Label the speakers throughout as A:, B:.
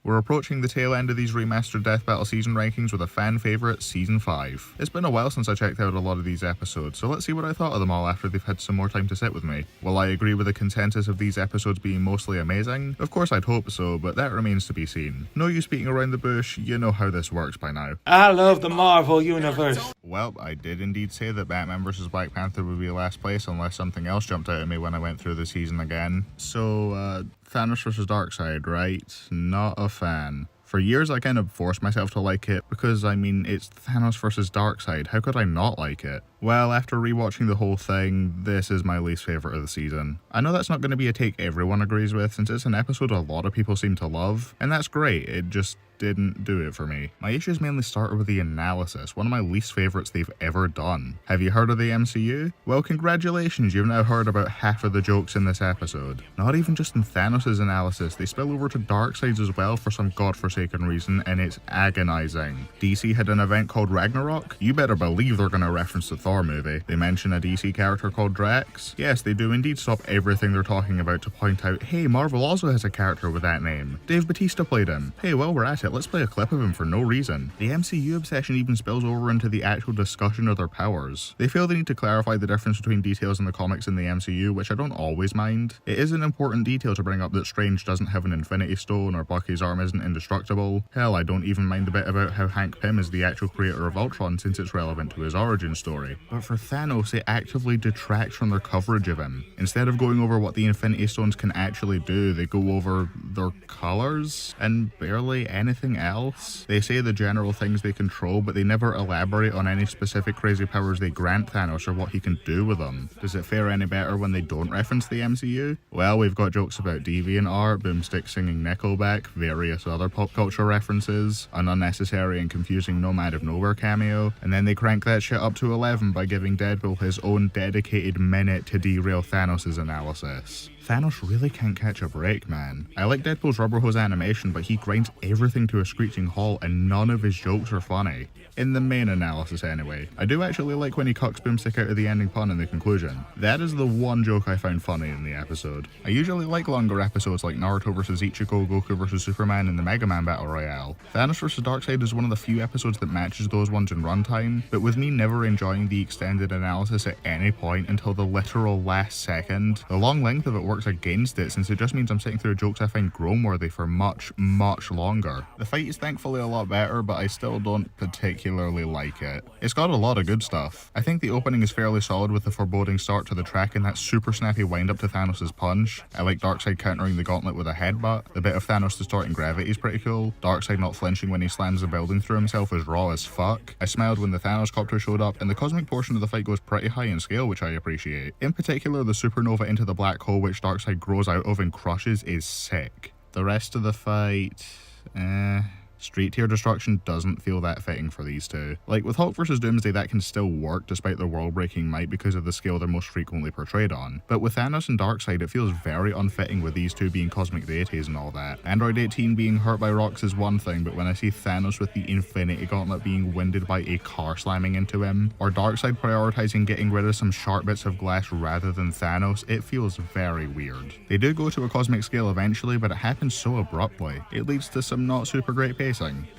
A: We're approaching the tail end of these remastered Death Battle season rankings with a fan favourite, Season 5. It's been a while since I checked out a lot of these episodes, so let's see what I thought of them all after they've had some more time to sit with me. Will I agree with the consensus of these episodes being mostly amazing? Of course I'd hope so, but that remains to be seen. No use beating around the bush, you know how this works by now.
B: I love the Marvel Universe.
A: Well, I did indeed say that Batman vs. Black Panther would be last place unless something else jumped out at me when I went through the season again. So, Thanos vs. Darkseid, right? Not a fan. For years I kind of forced myself to like it because, I mean, it's Thanos vs. Darkseid, how could I not like it? Well, after rewatching the whole thing, this is my least favourite of the season. I know that's not going to be a take everyone agrees with since it's an episode a lot of people seem to love, and that's great, it just didn't do it for me. My issues mainly started with the analysis, one of my least favourites they've ever done. Have you heard of the MCU? Well, congratulations, you've now heard about half of the jokes in this episode. Not even just in Thanos' analysis, they spill over to Darkseid's as well for some godforsaken reason, and it's agonising. DC had an event called Ragnarok? You better believe they're going to reference the Thor movie. They mention a DC character called Drax? Yes, they do indeed stop everything they're talking about to point out, hey, Marvel also has a character with that name. Dave Bautista played him. Hey, while we're at it, let's play a clip of him for no reason. The MCU obsession even spills over into the actual discussion of their powers. They feel they need to clarify the difference between details in the comics and the MCU, which I don't always mind. It is an important detail to bring up that Strange doesn't have an Infinity Stone or Bucky's arm isn't indestructible. Hell, I don't even mind the bit about how Hank Pym is the actual creator of Ultron since it's relevant to his origin story. But for Thanos, it actively detracts from their coverage of him. Instead of going over what the Infinity Stones can actually do, they go over their colours and barely anything else. They say the general things they control, but they never elaborate on any specific crazy powers they grant Thanos or what he can do with them. Does it fare any better when they don't reference the MCU? Well, we've got jokes about DeviantArt, Boomstick singing Nickelback, various other pop culture references, an unnecessary and confusing Nomad of Nowhere cameo, and then they crank that shit up to 11 by giving Deadpool his own dedicated minute to derail Thanos' analysis. Thanos really can't catch a break, man. I like Deadpool's rubber hose animation, but he grinds everything to a screeching halt and none of his jokes are funny. In the main analysis anyway. I do actually like when he cucks Boomstick out of the ending pun in the conclusion. That is the one joke I found funny in the episode. I usually like longer episodes like Naruto vs Ichigo, Goku vs Superman, and the Mega Man Battle Royale. Thanos vs Darkseid is one of the few episodes that matches those ones in runtime, but with me never enjoying the extended analysis at any point until the literal last second, the long length of it works against it since it just means I'm sitting through jokes I find groan-worthy for much longer. The fight is thankfully a lot better, but I still don't particularly like it. It's got a lot of good stuff. I think the opening is fairly solid with the foreboding start to the track and that super snappy wind up to Thanos' punch. I like Darkseid countering the gauntlet with a headbutt. The bit of Thanos distorting gravity is pretty cool. Darkseid not flinching when he slams a building through himself is raw as fuck. I smiled when the Thanos copter showed up, and the cosmic portion of the fight goes pretty high in scale, which I appreciate. In particular, the supernova into the black hole which Darkseid grows out of and crushes is sick. The rest of the fight, Street tier destruction doesn't feel that fitting for these two. Like with Hulk vs Doomsday, that can still work despite their world-breaking might because of the scale they're most frequently portrayed on. But with Thanos and Darkseid, it feels very unfitting with these two being cosmic deities and all that. Android 18 being hurt by rocks is one thing, but when I see Thanos with the Infinity Gauntlet being winded by a car slamming into him, or Darkseid prioritizing getting rid of some sharp bits of glass rather than Thanos, it feels very weird. They do go to a cosmic scale eventually, but it happens so abruptly. It leads to some not super great pacing.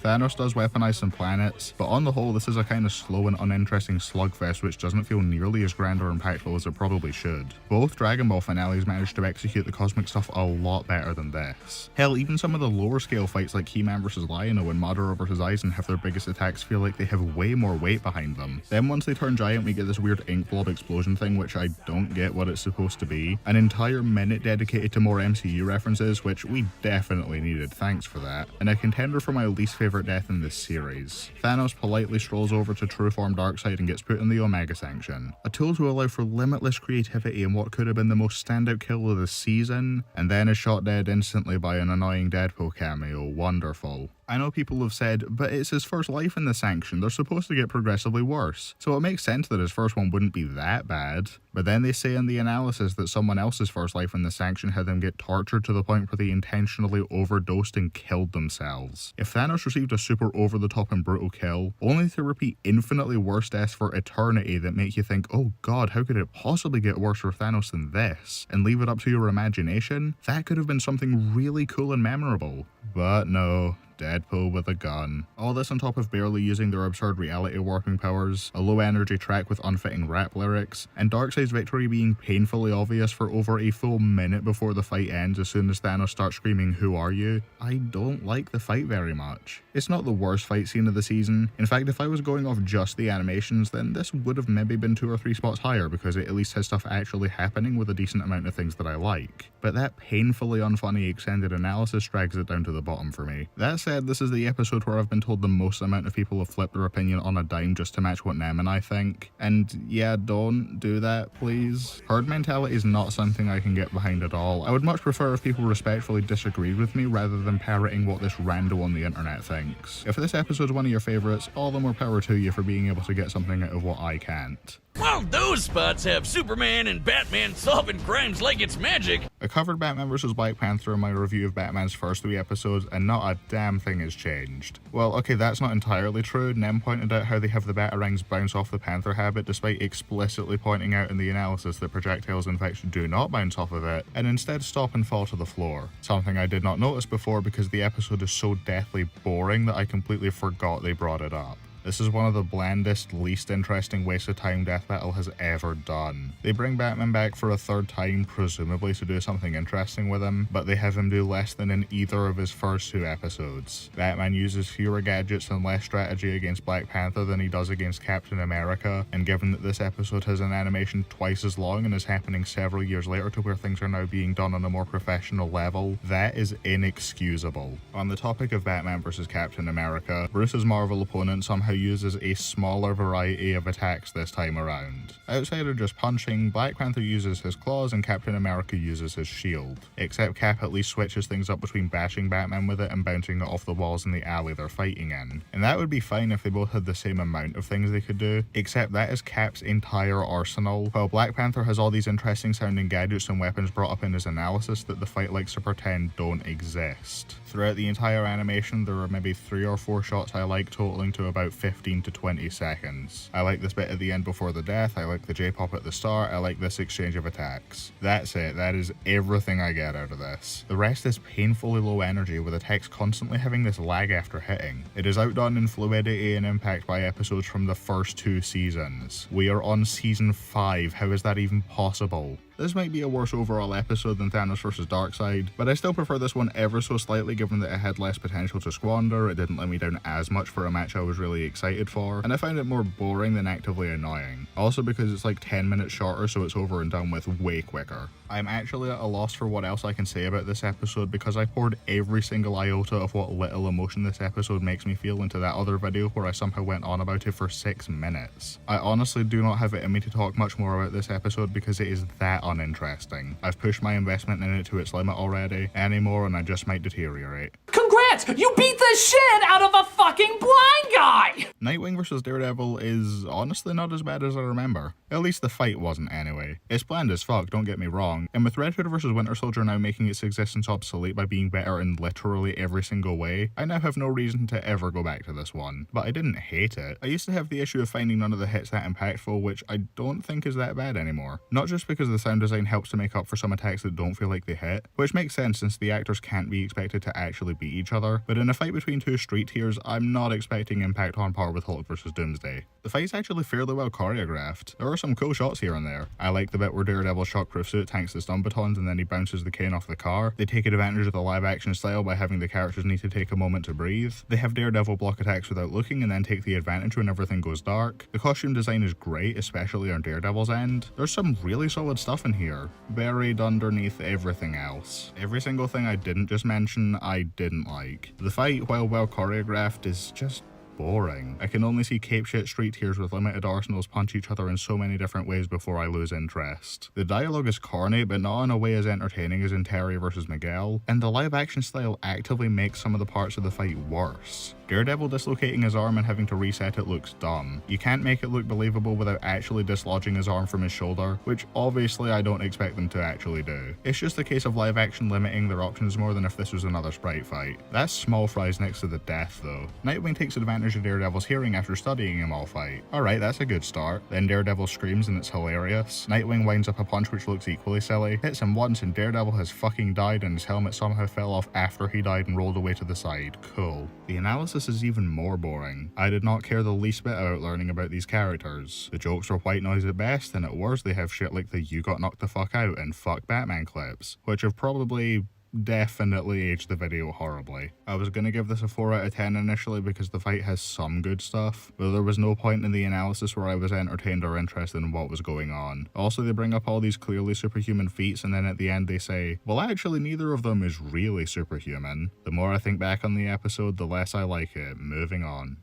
A: Thanos does weaponize some planets, but on the whole this is a kind of slow and uninteresting slugfest which doesn't feel nearly as grand or impactful as it probably should. Both Dragon Ball finales managed to execute the cosmic stuff a lot better than this. Hell, even some of the lower scale fights like He-Man vs Lion-O and Madara vs Aizen have their biggest attacks feel like they have way more weight behind them. Then once they turn giant we get this weird ink blob explosion thing which I don't get what it's supposed to be. An entire minute dedicated to more MCU references, which we definitely needed, thanks for that. And a contender for my least favourite death in this series. Thanos politely strolls over to true form Darkseid and gets put in the Omega Sanction. A tool to allow for limitless creativity in what could have been the most standout kill of the season, and then is shot dead instantly by an annoying Deadpool cameo. Wonderful. I know people have said, but it's his first life in the Sanction, they're supposed to get progressively worse, so it makes sense that his first one wouldn't be that bad. But then they say in the analysis that someone else's first life in the sanction had them get tortured to the point where they intentionally overdosed and killed themselves. If Thanos received a super over-the-top and brutal kill, only to repeat infinitely worse deaths for eternity that make you think, oh god, how could it possibly get worse for Thanos than this, and leave it up to your imagination, that could have been something really cool and memorable. But no. Deadpool with a gun. All this on top of barely using their absurd reality warping powers, a low energy track with unfitting rap lyrics, and Darkseid's victory being painfully obvious for over a full minute before the fight ends as soon as Thanos starts screaming, "Who are you?" I don't like the fight very much. It's not the worst fight scene of the season. In fact, if I was going off just the animations, then this would have maybe been 2 or 3 spots higher because it at least has stuff actually happening with a decent amount of things that I like. But that painfully unfunny extended analysis drags it down to the bottom for me. That said, this is the episode where I've been told the most amount of people have flipped their opinion on a dime just to match what Nem and I think. And yeah, don't do that, please. Herd mentality is not something I can get behind at all. I would much prefer if people respectfully disagreed with me rather than parroting what this rando on the internet thinks. If this episode's one of your favourites, all the more power to you for being able to get something out of what I can't.
C: Well, those spots have Superman and Batman solving crimes like it's magic.
A: I covered Batman vs. Black Panther in my review of Batman's first 3 episodes, and not a damn thing has changed. Well, okay, that's not entirely true. Nem pointed out how they have the batarangs bounce off the Panther habit, despite explicitly pointing out in the analysis that projectiles in fact do not bounce off of it, and instead stop and fall to the floor. Something I did not notice before because the episode is so deathly boring that I completely forgot they brought it up. This is one of the blandest, least interesting waste of time Death Battle has ever done. They bring Batman back for a 3rd time, presumably to do something interesting with him, but they have him do less than in either of his first 2 episodes. Batman uses fewer gadgets and less strategy against Black Panther than he does against Captain America, and given that this episode has an animation twice as long and is happening several years later to where things are now being done on a more professional level, that is inexcusable. On the topic of Batman vs. Captain America, Bruce's Marvel opponent somehow uses a smaller variety of attacks this time around. Outside of just punching, Black Panther uses his claws and Captain America uses his shield. Except Cap at least switches things up between bashing Batman with it and bouncing it off the walls in the alley they're fighting in. And that would be fine if they both had the same amount of things they could do, except that is Cap's entire arsenal, while Black Panther has all these interesting sounding gadgets and weapons brought up in his analysis that the fight likes to pretend don't exist. Throughout the entire animation, there are maybe 3 or 4 shots I like, totaling to about 15 to 20 seconds. I like this bit at the end before the death, I like the J-pop at the start, I like this exchange of attacks. That's it, that is everything I get out of this. The rest is painfully low energy, with attacks constantly having this lag after hitting. It is outdone in fluidity and impact by episodes from the first 2 seasons. We are on season 5, how is that even possible? This might be a worse overall episode than Thanos vs. Darkseid, but I still prefer this one ever so slightly given that it had less potential to squander, it didn't let me down as much for a match I was really excited for, and I found it more boring than actively annoying. Also because it's like 10 minutes shorter, so it's over and done with way quicker. I'm actually at a loss for what else I can say about this episode because I poured every single iota of what little emotion this episode makes me feel into that other video where I somehow went on about it for 6 minutes. I honestly do not have it in me to talk much more about this episode because it is that uninteresting. I've pushed my investment in it to its limit already, anymore and I just might deteriorate.
D: Congrats! You beat the shit out of a fucking blind guy!
A: Nightwing vs. Daredevil is honestly not as bad as I remember. At least the fight wasn't anyway. It's bland as fuck, don't get me wrong, and with Red Hood vs. Winter Soldier now making its existence obsolete by being better in literally every single way, I now have no reason to ever go back to this one. But I didn't hate it. I used to have the issue of finding none of the hits that impactful, which I don't think is that bad anymore. Not just because the sound design helps to make up for some attacks that don't feel like they hit, which makes sense since the actors can't be expected to actually beat each other, but in a fight between 2 street tiers, I'm not expecting impact on par with Hulk vs. Doomsday. The fight's actually fairly well choreographed. There are some cool shots here and there. I like the bit where Daredevil's shockproof suit tanks the stun batons and then he bounces the cane off the car. They take advantage of the live action style by having the characters need to take a moment to breathe. They have Daredevil block attacks without looking and then take the advantage when everything goes dark. The costume design is great, especially on Daredevil's end. There's some really solid stuff in here, buried underneath everything else. Every single thing I didn't just mention, I didn't like. The fight, while well choreographed, is just boring. I can only see cape shit street tiers with limited arsenals punch each other in so many different ways before I lose interest. The dialogue is corny, but not in a way as entertaining as in Terry vs. Miguel, and the live action style actively makes some of the parts of the fight worse. Daredevil dislocating his arm and having to reset it looks dumb. You can't make it look believable without actually dislodging his arm from his shoulder, which obviously I don't expect them to actually do. It's just a case of live action limiting their options more than if this was another sprite fight. That's small fries next to the death though. Nightwing takes advantage of Daredevil's hearing after studying him all fight. Alright, that's a good start. Then Daredevil screams and it's hilarious. Nightwing winds up a punch which looks equally silly, hits him once and Daredevil has fucking died and his helmet somehow fell off after he died and rolled away to the side. Cool. The analysis is even more boring. I did not care the least bit about learning about these characters. The jokes are white noise at best, and at worst they have shit like the "you got knocked the fuck out" and "fuck Batman" clips, which have probably definitely aged the video horribly. I was gonna give this a 4 out of 10 initially because the fight has some good stuff, but there was no point in the analysis where I was entertained or interested in what was going on. Also, they bring up all these clearly superhuman feats and then at the end they say, well actually neither of them is really superhuman. The more I think back on the episode, the less I like it. Moving on.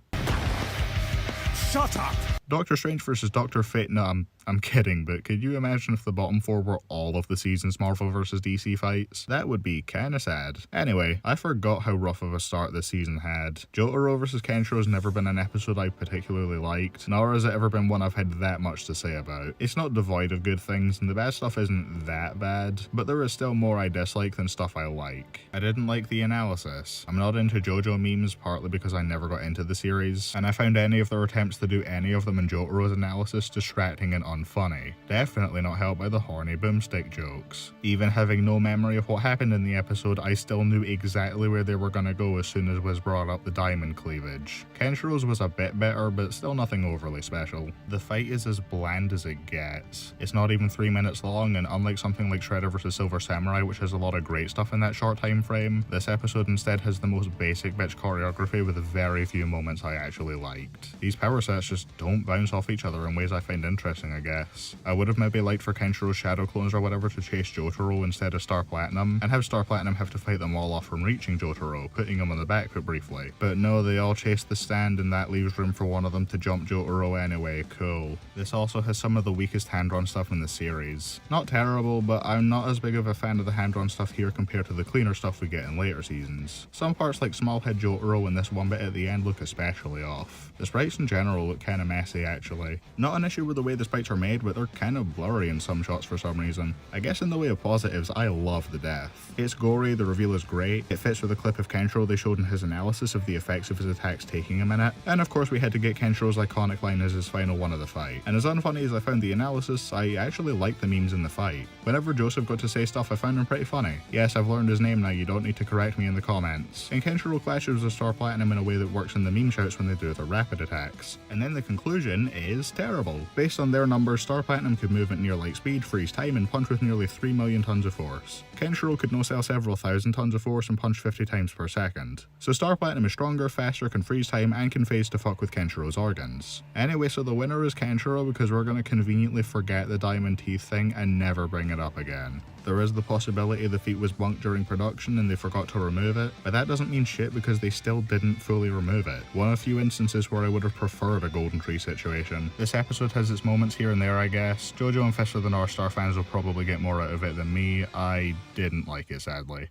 B: Shut up!
A: Doctor Strange vs. Dr. Fate. No, I'm kidding, but could you imagine if the bottom 4 were all of the season's Marvel vs. DC fights? That would be kinda sad. Anyway, I forgot how rough of a start this season had. Jotaro vs. Kenshiro has never been an episode I particularly liked, nor has it ever been one I've had that much to say about. It's not devoid of good things, and the bad stuff isn't that bad, but there is still more I dislike than stuff I like. I didn't like the analysis. I'm not into JoJo memes, partly because I never got into the series, and I found any of their attempts to do any of them in Jotaro's analysis distracting and unfunny. Definitely not helped by the horny boomstick jokes. Even having no memory of what happened in the episode, I still knew exactly where they were gonna go as soon as was brought up the diamond cleavage. Kenshiro's was a bit better, but still nothing overly special. The fight is as bland as it gets. It's not even 3 minutes long, and unlike something like Shredder vs. Silver Samurai, which has a lot of great stuff in that short time frame, this episode instead has the most basic bitch choreography with very few moments I actually liked. These power sets just don't bounce off each other in ways I find interesting, I guess. I would have maybe liked for Kenshiro's shadow clones or whatever to chase Jotaro instead of Star Platinum, and have Star Platinum have to fight them all off from reaching Jotaro, putting him on the back foot briefly. But no, they all chase the stand and that leaves room for one of them to jump Jotaro anyway. Cool. This also has some of the weakest hand-drawn stuff in the series. Not terrible, but I'm not as big of a fan of the hand-drawn stuff here compared to the cleaner stuff we get in later seasons. Some parts like Smallhead Jotaro and this one bit at the end look especially off. The sprites in general look kinda messy actually. Not an issue with the way the sprites are made, but they're kind of blurry in some shots for some reason. I guess in the way of positives, I love the death. It's gory, the reveal is great, it fits with the clip of Kenshiro they showed in his analysis of the effects of his attacks taking a minute, and of course we had to get Kenshiro's iconic line as his final one of the fight. And as unfunny as I found the analysis, I actually liked the memes in the fight. Whenever Joseph got to say stuff, I found him pretty funny. Yes, I've learned his name now, you don't need to correct me in the comments. And Kenshiro clashes with Star Platinum in a way that works in the meme shouts when they do their rapid attacks. And then the conclusion is terrible. Based on their numbers, Star Platinum could move at near light speed, freeze time, and punch with nearly 3 million tons of force. Kenshiro could no-sell several thousand tons of force and punch 50 times per second. So Star Platinum is stronger, faster, can freeze time, and can phase to fuck with Kenshiro's organs. Anyway, so the winner is Kenshiro because we're gonna conveniently forget the diamond teeth thing and never bring it up again. There is the possibility the feat was bunked during production and they forgot to remove it, but that doesn't mean shit because they still didn't fully remove it. One of the few instances where I would have preferred a Golden Tree situation. This episode has its moments here and there, I guess. JoJo and Fist of the North Star fans will probably get more out of it than me. I didn't like it, sadly.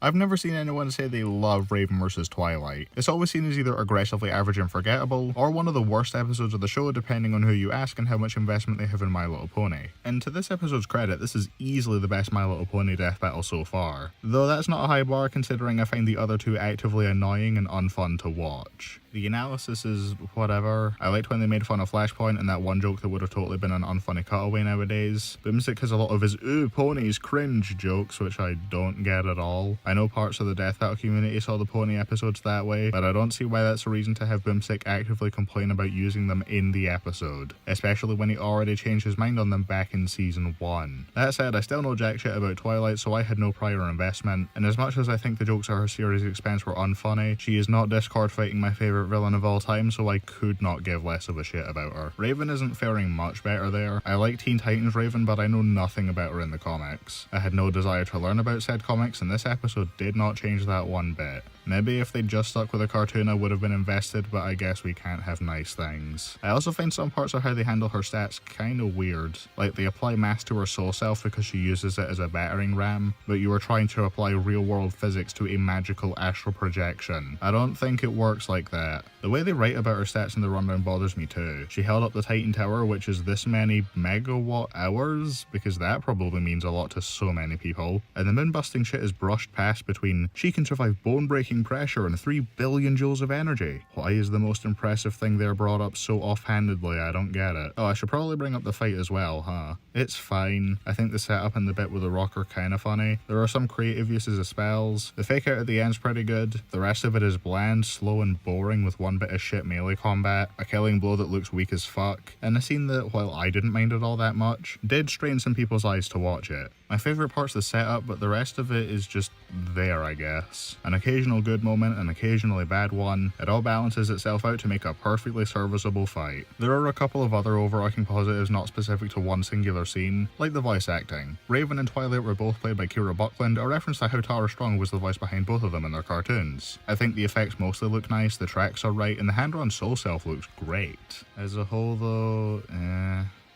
A: I've never seen anyone say they love Raven vs. Twilight. It's always seen as either aggressively average and forgettable, or one of the worst episodes of the show depending on who you ask and how much investment they have in My Little Pony. And to this episode's credit, this is easily the best My Little Pony death battle so far. Though that's not a high bar considering I find the other two actively annoying and unfun to watch. The analysis is whatever. I liked when they made fun of Flashpoint and that one joke that would have totally been an unfunny cutaway nowadays. Boomstick has a lot of his "ooh, ponies, cringe" jokes, which I don't get at all. I know parts of the Death Battle community saw the pony episodes that way, but I don't see why that's a reason to have Boomstick actively complain about using them in the episode, especially when he already changed his mind on them back in season 1. That said, I still know jack shit about Twilight, so I had no prior investment, and as much as I think the jokes at her series' expense were unfunny, she is not Discord fighting my favourite villain of all time, so I could not give less of a shit about her. Raven isn't faring much better there. I like Teen Titans Raven, but I know nothing about her in the comics. I had no desire to learn about said comics, and this episode did not change that one bit. Maybe if they'd just stuck with a cartoon I would have been invested, but I guess we can't have nice things. I also find some parts of how they handle her stats kinda weird. Like they apply mass to her soul self because she uses it as a battering ram, but you are trying to apply real world physics to a magical astral projection. I don't think it works like that. The way they write about her stats in the rundown bothers me too. She held up the Titan Tower, which is this many megawatt hours, because that probably means a lot to so many people. And the moon busting shit is brushed past between she can survive bone breaking pressure and 3 billion joules of energy. Why is the most impressive thing there brought up so offhandedly? I don't get it. Oh, I should probably bring up the fight as well, huh? It's fine. I think the setup and the bit with the rock are kinda funny. There are some creative uses of spells. The fake out at the end's pretty good. The rest of it is bland, slow and boring with one bit of shit melee combat, a killing blow that looks weak as fuck, and a scene that, while I didn't mind it all that much, did strain some people's eyes to watch it. My favourite part's the setup, but the rest of it is just there, I guess. An occasional good moment, an occasionally bad one. It all balances itself out to make a perfectly serviceable fight. There are a couple of other overarching positives not specific to one singular scene, like the voice acting. Raven and Twilight were both played by Kira Buckland, a reference to how Tara Strong was the voice behind both of them in their cartoons. I think the effects mostly look nice, the tracks are right, and the hand-drawn soul self looks great. As a whole though,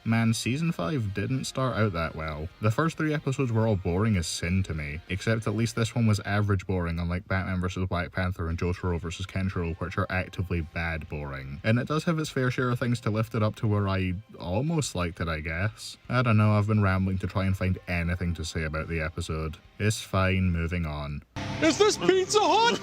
A: Man, season 5 didn't start out that well. The first 3 episodes were all boring as sin to me, except at least this one was average boring, unlike Batman vs. Black Panther and Jotaro vs. Kenshiro, which are actively bad boring. And it does have its fair share of things to lift it up to where I almost liked it, I guess. I don't know, I've been rambling to try and find anything to say about the episode. It's fine, moving on.
B: Is this Pizza Hut?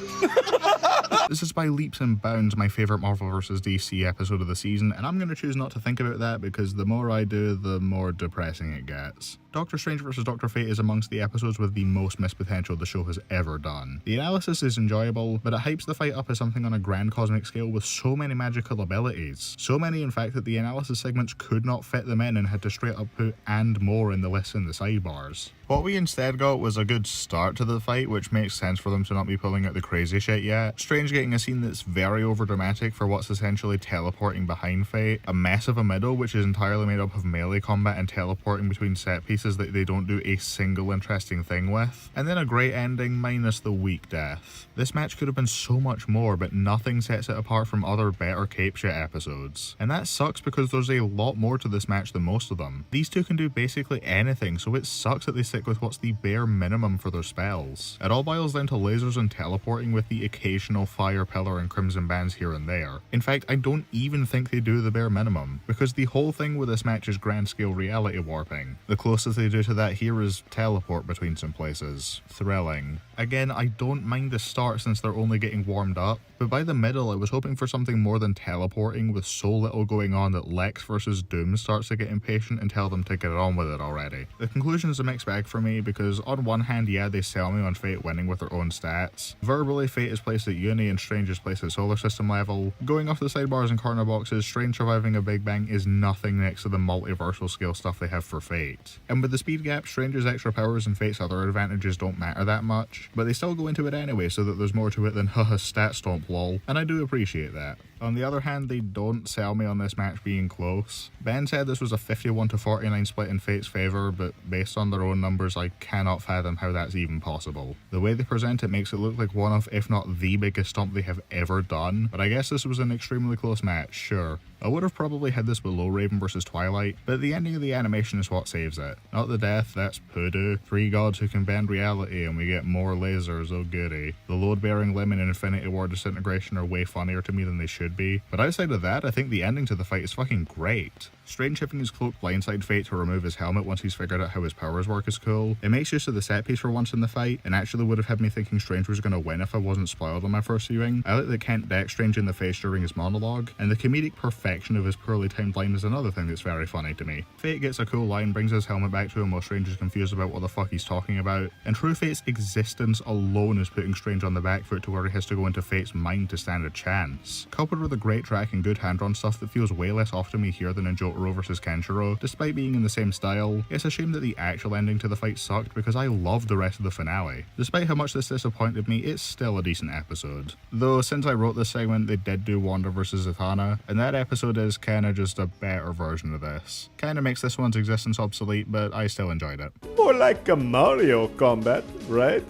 A: This is by leaps and bounds my favourite Marvel vs. DC episode of the season, and I'm going to choose not to think about that because the more I do, the more depressing it gets. Doctor Strange vs. Dr. Fate is amongst the episodes with the most missed potential the show has ever done. The analysis is enjoyable, but it hypes the fight up as something on a grand cosmic scale with so many magical abilities. So many, in fact, that the analysis segments could not fit them in and had to straight up put "and more" in the lists in the sidebars. What we instead got was a good start to the fight, which makes sense for them to not be pulling out the crazy shit yet. Strange getting a scene that's very overdramatic for what's essentially teleporting behind Fate, a mess of a middle which is entirely made up of melee combat and teleporting between set pieces that they don't do a single interesting thing with, and then a great ending minus the weak death. This match could have been so much more, but nothing sets it apart from other better cape shit episodes. And that sucks because there's a lot more to this match than most of them. These two can do basically anything, so it sucks that they stick with what's the bare minimum for their spells. It all boils down to lasers and teleporting with the occasional fire pillar and crimson bands here and there. In fact, I don't even think they do the bare minimum, because the whole thing with this match is grand scale reality warping. The closest they do to that here is teleport between some places. Thrilling. Again, I don't mind the start since they're only getting warmed up, but by the middle I was hoping for something more than teleporting with so little going on that Lex vs. Doom starts to get impatient and tell them to get on with it already. The conclusion is a mixed bag for me because on one hand, yeah, they sell me on Fate winning with their own stats. Verbally, Fate is placed at uni and Strange is placed at solar system level. Going off the sidebars and corner boxes, Strange surviving a Big Bang is nothing next to the multiversal scale stuff they have for Fate. And with the speed gap, Strange's extra powers and Fate's other advantages don't matter that much, but they still go into it anyway so that there's more to it than haha stat stomp lol, and I do appreciate that. On the other hand, they don't sell me on this match being close. Ben said this was a 51-49 split in Fate's favour, but based on their own numbers, I cannot fathom how that's even possible. The way they present it makes it look like one of, if not the biggest stomp they have ever done, but I guess this was an extremely close match, sure. I would have probably had this below Raven vs. Twilight, but the ending of the animation is what saves it. Not the death, that's poodoo. 3 gods who can bend reality and we get more lasers, oh goody. The load-bearing limb and Infinity War disintegration are way funnier to me than they should be, but outside of that, I think the ending to the fight is fucking great. Strange shifting his cloak blindside Fate to remove his helmet once he's figured out how his powers work is cool. It makes use of the set piece for once in the fight, and actually would have had me thinking Strange was going to win if I wasn't spoiled on my first viewing. I like that Kent decks Strange in the face during his monologue, and the comedic perfection of his poorly timed line is another thing that's very funny to me. Fate gets a cool line, brings his helmet back to him while Strange is confused about what the fuck he's talking about, and True Fate's existence alone is putting Strange on the back foot to where he has to go into Fate's mind to stand a chance. Coupled with a great track and good hand-drawn stuff that feels way less off to me here than in Jotaro vs. Kenshiro, despite being in the same style, it's a shame that the actual ending to the fight sucked because I loved the rest of the finale. Despite how much this disappointed me, it's still a decent episode. Though since I wrote this segment, they did do Wanda vs. Zatanna, and that episode is kinda just a better version of this. Kinda makes this one's existence obsolete, but I still enjoyed it.
E: More like a Mario combat, right?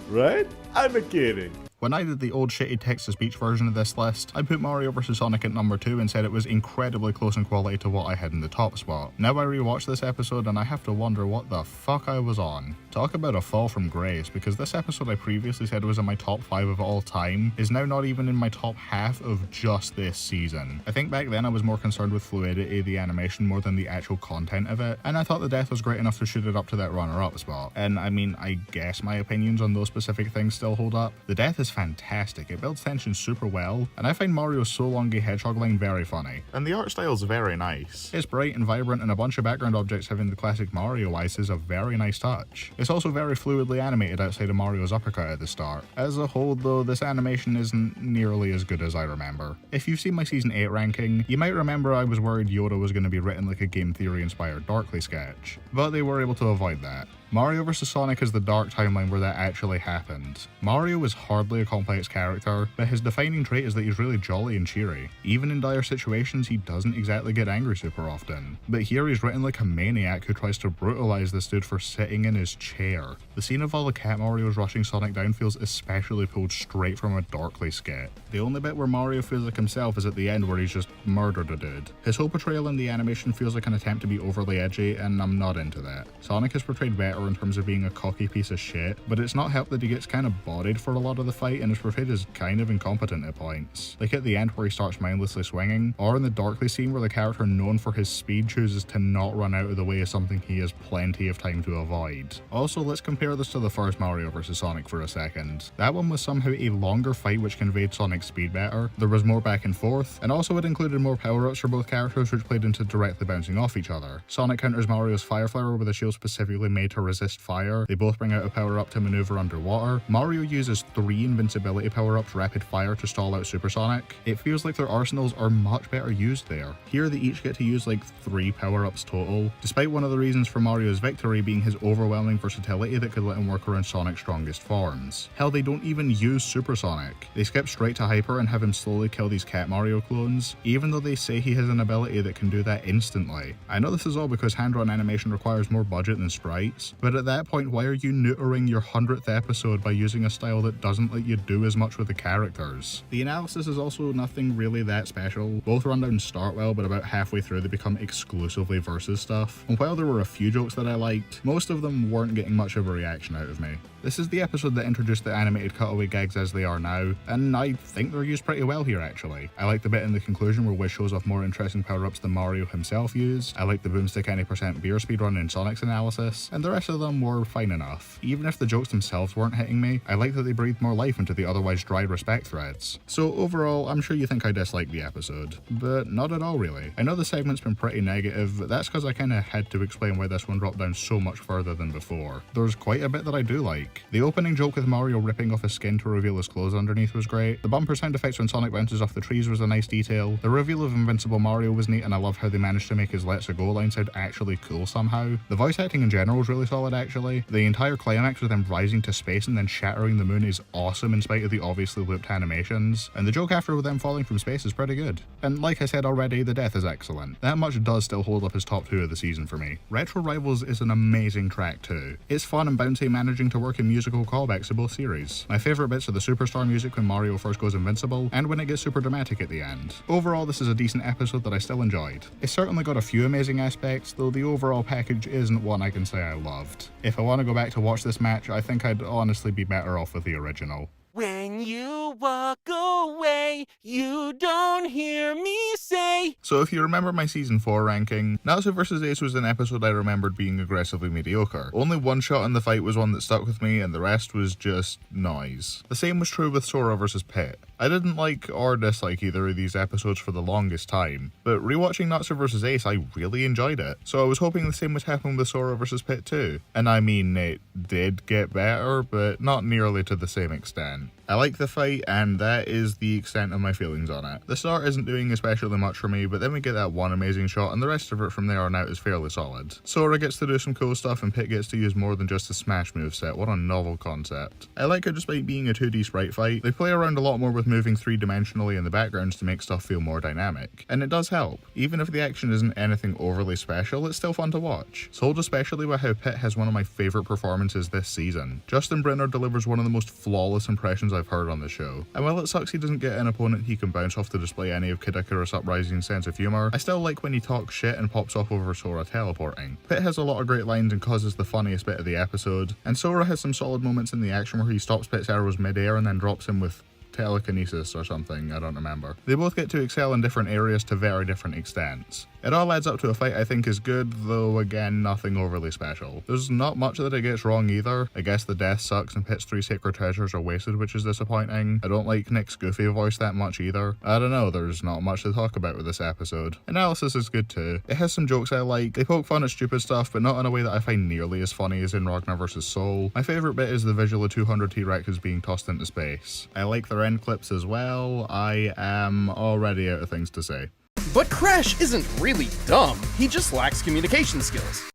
E: Right? I'm kidding.
A: When I did the old shitty text-to-speech version of this list, I put Mario vs Sonic at number 2 and said it was incredibly close in quality to what I had in the top spot. Now I rewatched this episode and I have to wonder what the fuck I was on. Talk about a fall from grace, because this episode I previously said was in my top 5 of all time is now not even in my top half of just this season. I think back then I was more concerned with fluidity of the animation more than the actual content of it, and I thought the death was great enough to shoot it up to that runner-up spot. And I mean, I guess my opinions on those specific things still hold up. The death is fantastic, it builds tension super well, and I find Mario's So Long Gay Hedgehog line very funny. And the art style's very nice. It's bright and vibrant, and a bunch of background objects having the classic Mario eyes is a very nice touch. It's also very fluidly animated outside of Mario's uppercut at the start. As a whole though, this animation isn't nearly as good as I remember. If you've seen my season 8 ranking, you might remember I was worried Yoda was going to be written like a game theory inspired Darkly sketch, but they were able to avoid that. Mario vs Sonic is the dark timeline where that actually happened. Mario is hardly a complex character, but his defining trait is that he's really jolly and cheery. Even in dire situations, he doesn't exactly get angry super often. But here he's written like a maniac who tries to brutalize this dude for sitting in his chair. The scene of all the cat Marios rushing Sonic down feels especially pulled straight from a Darkly skit. The only bit where Mario feels like himself is at the end where he's just murdered a dude. His whole portrayal in the animation feels like an attempt to be overly edgy, and I'm not into that. Sonic is portrayed better in terms of being a cocky piece of shit, but it's not helped that he gets kind of bodied for a lot of the fight and is portrayed as kind of incompetent at points. Like at the end where he starts mindlessly swinging, or in the Darkly scene where the character known for his speed chooses to not run out of the way of something he has plenty of time to avoid. Also, let's compare this to the first Mario vs Sonic for a second. That one was somehow a longer fight which conveyed Sonic's speed better, there was more back and forth, and also it included more power-ups for both characters which played into directly bouncing off each other. Sonic counters Mario's Fire Flower with a shield specifically made to resist fire. They both bring out a power-up to maneuver underwater. Mario uses 3 invincibility power-ups rapid fire to stall out Supersonic. It feels like their arsenals are much better used there. Here they each get to use like 3 power-ups total, despite one of the reasons for Mario's victory being his overwhelming versatility that could let him work around Sonic's strongest forms. Hell, they don't even use Supersonic. They skip straight to Hyper and have him slowly kill these cat Mario clones, even though they say he has an ability that can do that instantly. I know this is all because hand-drawn animation requires more budget than sprites, but at that point why are you neutering your 100th episode by using a style that doesn't let you do as much with the characters? The analysis is also nothing really that special. Both rundowns start well, but about halfway through they become exclusively versus stuff. And while there were a few jokes that I liked, most of them weren't getting much of a reaction out of me. This is the episode that introduced the animated cutaway gags as they are now, and I think they're used pretty well here actually. I like the bit in the conclusion where Wish shows off more interesting power-ups than Mario himself used. I like the boomstick any % beer speedrun in Sonic's analysis, and the rest of them were fine enough. Even if the jokes themselves weren't hitting me, I like that they breathed more life into the otherwise dry respect threads. So overall, I'm sure you think I dislike the episode, but not at all really. I know the segment's been pretty negative, but that's because I kinda had to explain why this one dropped down so much further than before. There's quite a bit that I do like. The opening joke with Mario ripping off his skin to reveal his clothes underneath was great. The bumper sound effects when Sonic bounces off the trees was a nice detail. The reveal of Invincible Mario was neat, and I love how they managed to make his Let's Go line sound actually cool somehow. The voice acting in general is really solid actually. The entire climax with him rising to space and then shattering the moon is awesome in spite of the obviously looped animations, and the joke after with them falling from space is pretty good. And like I said already, the death is excellent. That much does still hold up as top 2 of the season for me. Retro Rivals is an amazing track too. It's fun and bouncy, managing to work in musical callbacks to both series. My favourite bits are the Superstar music when Mario first goes invincible, and when it gets super dramatic at the end. Overall, this is a decent episode that I still enjoyed. It's certainly got a few amazing aspects, though the overall package isn't one I can say I loved. If I want to go back to watch this match, I think I'd honestly be better off with the original.
E: When you walk away, you don't hear me say.
A: So if you remember my season 4 ranking, Natsu vs Ace was an episode I remembered being aggressively mediocre. Only one shot in the fight was one that stuck with me, and the rest was just noise. The same was true with Sora vs Pit. I didn't like or dislike either of these episodes for the longest time, but rewatching Natsu vs Ace I really enjoyed it. So I was hoping the same would happen with Sora vs Pit too. And I mean, it did get better, but not nearly to the same extent. I like the fight, and that is the extent of my feelings on it. The start isn't doing especially much for me, but then we get that one amazing shot and the rest of it from there on out is fairly solid. Sora gets to do some cool stuff and Pit gets to use more than just the smash moveset. What a novel concept. I like how despite being a 2D sprite fight, they play around a lot more with moving 3-dimensionally in the backgrounds to make stuff feel more dynamic. And it does help. Even if the action isn't anything overly special, it's still fun to watch. Sold especially by how Pit has one of my favourite performances this season. Justin Brenner delivers one of the most flawless impressions I've heard on the show. And while it sucks he doesn't get an opponent he can bounce off to display any of Kid Icarus' uprising sense of humour, I still like when he talks shit and pops off over Sora teleporting. Pit has a lot of great lines and causes the funniest bit of the episode, and Sora has some solid moments in the action where he stops Pit's arrows mid-air and then drops him with telekinesis or something, I don't remember. They both get to excel in different areas to very different extents. It all adds up to a fight I think is good, though again nothing overly special. There's not much that it gets wrong either. I guess the death sucks and Pit's 3 sacred treasures are wasted, which is disappointing. I don't like Nick's goofy voice that much either. I don't know, there's not much to talk about with this episode. Analysis is good too. It has some jokes I like, they poke fun at stupid stuff, but not in a way that I find nearly as funny as in Ragnar vs. Soul. My favourite bit is the visual of 200 T-Rexes being tossed into space. I like their end clips as well. I am already out of things to say.
F: But Crash isn't really dumb, he just lacks communication skills.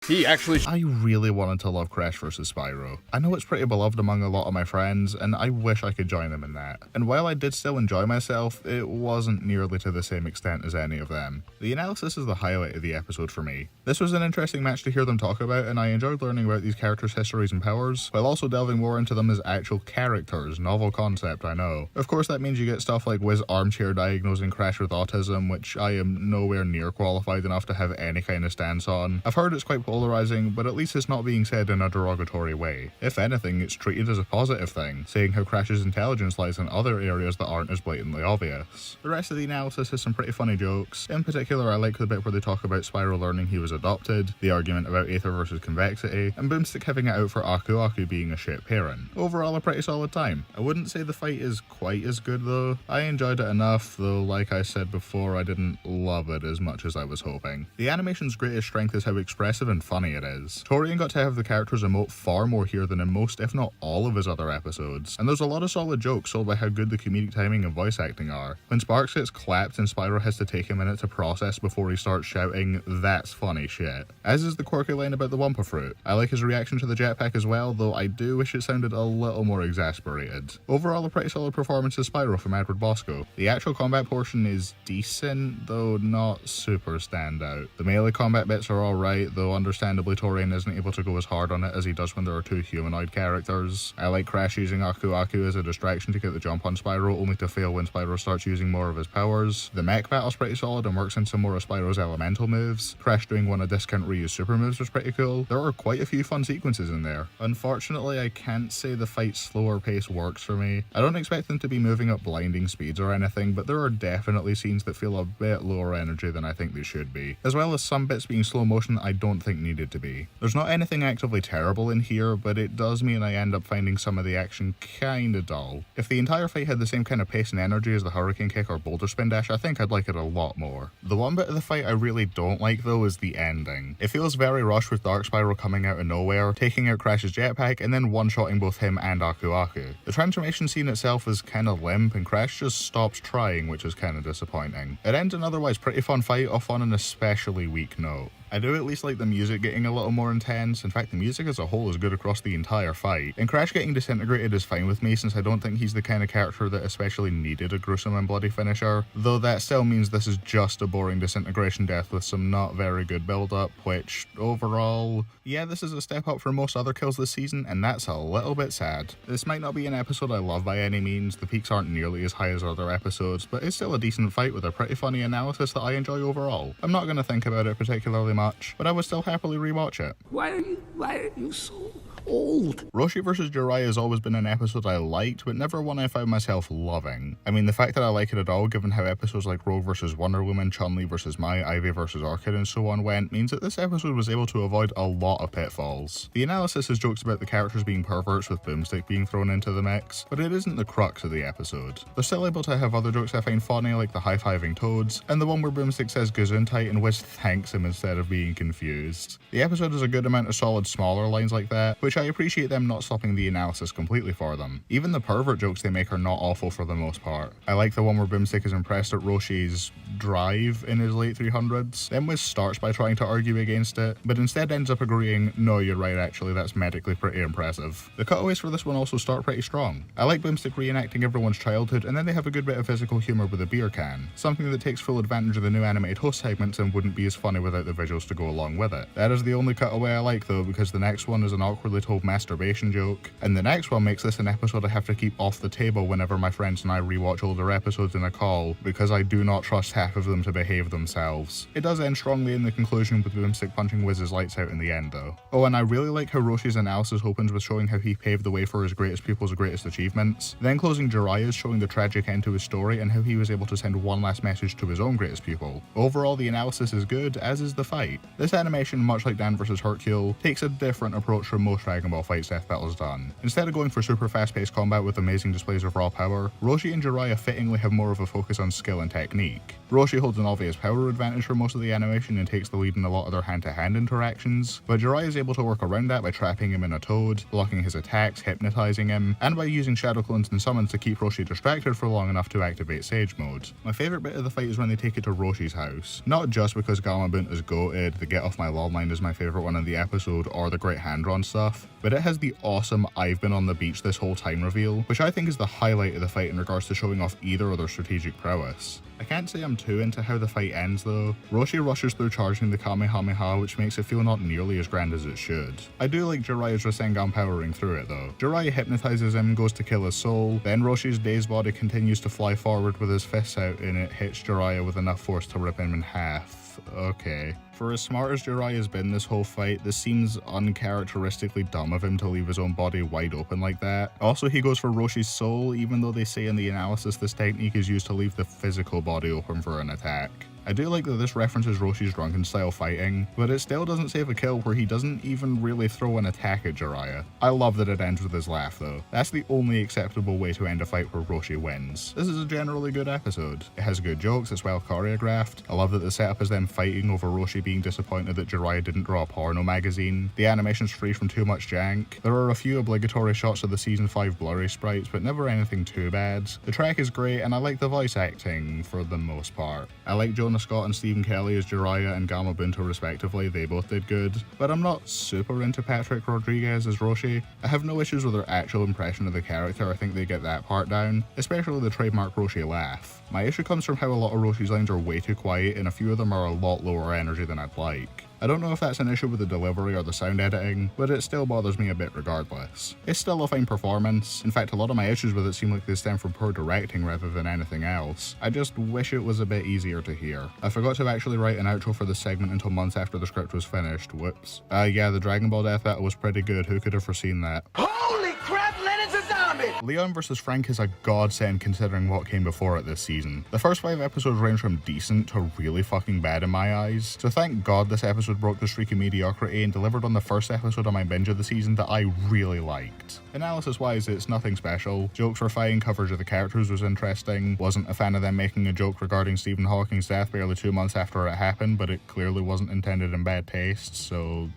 A: I really wanted to love Crash vs. Spyro. I know it's pretty beloved among a lot of my friends, and I wish I could join them in that. And while I did still enjoy myself, it wasn't nearly to the same extent as any of them. The analysis is the highlight of the episode for me. This was an interesting match to hear them talk about, and I enjoyed learning about these characters' histories and powers, while also delving more into them as actual characters. Novel concept, I know. Of course that means you get stuff like Wiz armchair diagnosing Crash with autism, which I am nowhere near qualified enough to have any kind of stance on. I've heard it's quite polarizing, but at least it's not being said in a derogatory way. If anything, it's treated as a positive thing, saying how Crash's intelligence lies in other areas that aren't as blatantly obvious. The rest of the analysis has some pretty funny jokes. In particular, I like the bit where they talk about Spyro learning he was adopted, the argument about Aether versus Convexity, and Boomstick having it out for Aku Aku being a shit parent. Overall, a pretty solid time. I wouldn't say the fight is quite as good though. I enjoyed it enough, though like I said before, I didn't love it as much as I was hoping. The animation's greatest strength is how expressive and funny it is. Torian got to have the characters emote far more here than in most, if not all of his other episodes, and there's a lot of solid jokes sold by how good the comedic timing and voice acting are. When Sparks gets clapped and Spyro has to take a minute to process before he starts shouting, that's funny shit. As is the quirky line about the Wumpa Fruit. I like his reaction to the jetpack as well, though I do wish it sounded a little more exasperated. Overall, a pretty solid performance as Spyro from Edward Bosco. The actual combat portion is decent, though not super standout. The melee combat bits are alright, though understandably Torian isn't able to go as hard on it as he does when there are two humanoid characters. I like Crash using Aku Aku as a distraction to get the jump on Spyro, only to fail when Spyro starts using more of his powers. The mech battle's pretty solid and works into more of Spyro's elemental moves. Crash doing one of Discount Ryu's super moves was pretty cool. There are quite a few fun sequences in there. Unfortunately, I can't say the fight's slower pace works for me. I don't expect them to be moving up blinding speeds or anything, but there are definitely scenes that feel a bit lower energy than I think they should be, as well as some bits being slow motion that I don't think needed to be. There's not anything actively terrible in here, but it does mean I end up finding some of the action kinda dull. If the entire fight had the same kind of pace and energy as the Hurricane Kick or Boulder Spin Dash, I think I'd like it a lot more. The one bit of the fight I really don't like though is the ending. It feels very rushed with Dark Spyro coming out of nowhere, taking out Crash's jetpack, and then one-shotting both him and Aku Aku. The transformation scene itself is kinda limp, and Crash just stops trying, which is kinda disappointing. It ends an otherwise pretty fun fight off on an especially weak note. I do at least like the music getting a little more intense. In fact, the music as a whole is good across the entire fight. And Crash getting disintegrated is fine with me, since I don't think he's the kind of character that especially needed a gruesome and bloody finisher. Though that still means this is just a boring disintegration death with some not very good build-up, which, overall, yeah, this is a step up from most other kills this season, and that's a little bit sad. This might not be an episode I love by any means, the peaks aren't nearly as high as other episodes, but it's still a decent fight with a pretty funny analysis that I enjoy overall. I'm not going to think about it particularly much, but I would still happily rewatch it.
G: Why are you so old?
A: Roshi vs. Jiraiya has always been an episode I liked, but never one I found myself loving. I mean, the fact that I like it at all, given how episodes like Rogue vs. Wonder Woman, Chun-Li vs. Mai, Ivy vs. Orchid, and so on went, means that this episode was able to avoid a lot of pitfalls. The analysis has jokes about the characters being perverts with Boomstick being thrown into the mix, but it isn't the crux of the episode. They're still able to have other jokes I find funny, like the high-fiving toads, and the one where Boomstick says Gesundheit and Wiz thanks him instead of being confused. The episode has a good amount of solid smaller lines like that, which which I appreciate them not stopping the analysis completely for them. Even the pervert jokes they make are not awful for the most part. I like the one where Boomstick is impressed at Roshi's drive in his late 300s, then Wiz starts by trying to argue against it, but instead ends up agreeing, no, you're right actually, that's medically pretty impressive. The cutaways for this one also start pretty strong. I like Boomstick reenacting everyone's childhood, and then they have a good bit of physical humour with a beer can, something that takes full advantage of the new animated host segments and wouldn't be as funny without the visuals to go along with it. That is the only cutaway I like though, because the next one is an awkwardly told masturbation joke, and the next one makes this an episode I have to keep off the table whenever my friends and I rewatch older episodes in a call, because I do not trust half of them to behave themselves. It does end strongly in the conclusion with Boomstick punching Wiz's lights out in the end though. Oh, and I really like how Roshi's analysis opens with showing how he paved the way for his greatest pupil's greatest achievements, then closing Jiraiya's showing the tragic end to his story and how he was able to send one last message to his own greatest pupil. Overall, the analysis is good, as is the fight. This animation, much like Dan vs Hercule, takes a different approach from most Dragon Ball FighterZ death battles done. Instead of going for super fast-paced combat with amazing displays of raw power, Roshi and Jiraiya fittingly have more of a focus on skill and technique. Roshi holds an obvious power advantage for most of the animation and takes the lead in a lot of their hand-to-hand interactions, but Jiraiya is able to work around that by trapping him in a toad, blocking his attacks, hypnotizing him, and by using shadow clones and summons to keep Roshi distracted for long enough to activate Sage Mode. My favourite bit of the fight is when they take it to Roshi's house. Not just because Gamabunta is goated, the get off my lol line is my favourite one in the episode, or the great hand-drawn stuff, but it has the awesome I've been on the beach this whole time reveal, which I think is the highlight of the fight in regards to showing off either of their strategic prowess. I can't say I'm too into how the fight ends though. Roshi rushes through charging the Kamehameha, which makes it feel not nearly as grand as it should. I do like Jiraiya's Rasengan powering through it though. Jiraiya hypnotizes him, goes to kill his soul, then Roshi's dazed body continues to fly forward with his fists out and it hits Jiraiya with enough force to rip him in half. Okay. For as smart as Jiraiya's been this whole fight, this seems uncharacteristically dumb of him to leave his own body wide open like that. Also, he goes for Roshi's soul, even though they say in the analysis this technique is used to leave the physical body open for an attack. I do like that this references Roshi's drunken style fighting, but it still doesn't save a kill where he doesn't even really throw an attack at Jiraiya. I love that it ends with his laugh though. That's the only acceptable way to end a fight where Roshi wins. This is a generally good episode. It has good jokes, it's well choreographed. I love that the setup is them fighting over Roshi being disappointed that Jiraiya didn't draw a porno magazine. The animation's free from too much jank. There are a few obligatory shots of the season 5 blurry sprites, but never anything too bad. The track is great and I like the voice acting for the most part. I like Jonah Scott and Stephen Kelly as Jiraiya and Gamabunta respectively, they both did good, but I'm not super into Patrick Rodriguez as Roshi. I have no issues with their actual impression of the character, I think they get that part down, especially the trademark Roshi laugh. My issue comes from how a lot of Roshi's lines are way too quiet and a few of them are a lot lower energy than I'd like. I don't know if that's an issue with the delivery or the sound editing, but it still bothers me a bit regardless. It's still a fine performance. In fact, a lot of my issues with it seem like they stem from poor directing rather than anything else. I just wish it was a bit easier to hear. I forgot to actually write an outro for this segment until months after the script was finished. Whoops. Yeah, the Dragon Ball death battle was pretty good. Who could have foreseen that?
H: Holy crap, Leonard's a zombie!
A: Leon vs. Frank is a godsend considering what came before it this season. The first 5 episodes range from decent to really fucking bad in my eyes, so thank god this episode broke the streak of mediocrity and delivered on the first episode of my binge of the season that I really liked. Analysis wise, it's nothing special. Jokes were fine, coverage of the characters was interesting, wasn't a fan of them making a joke regarding Stephen Hawking's death barely 2 months after it happened, but it clearly wasn't intended in bad taste, so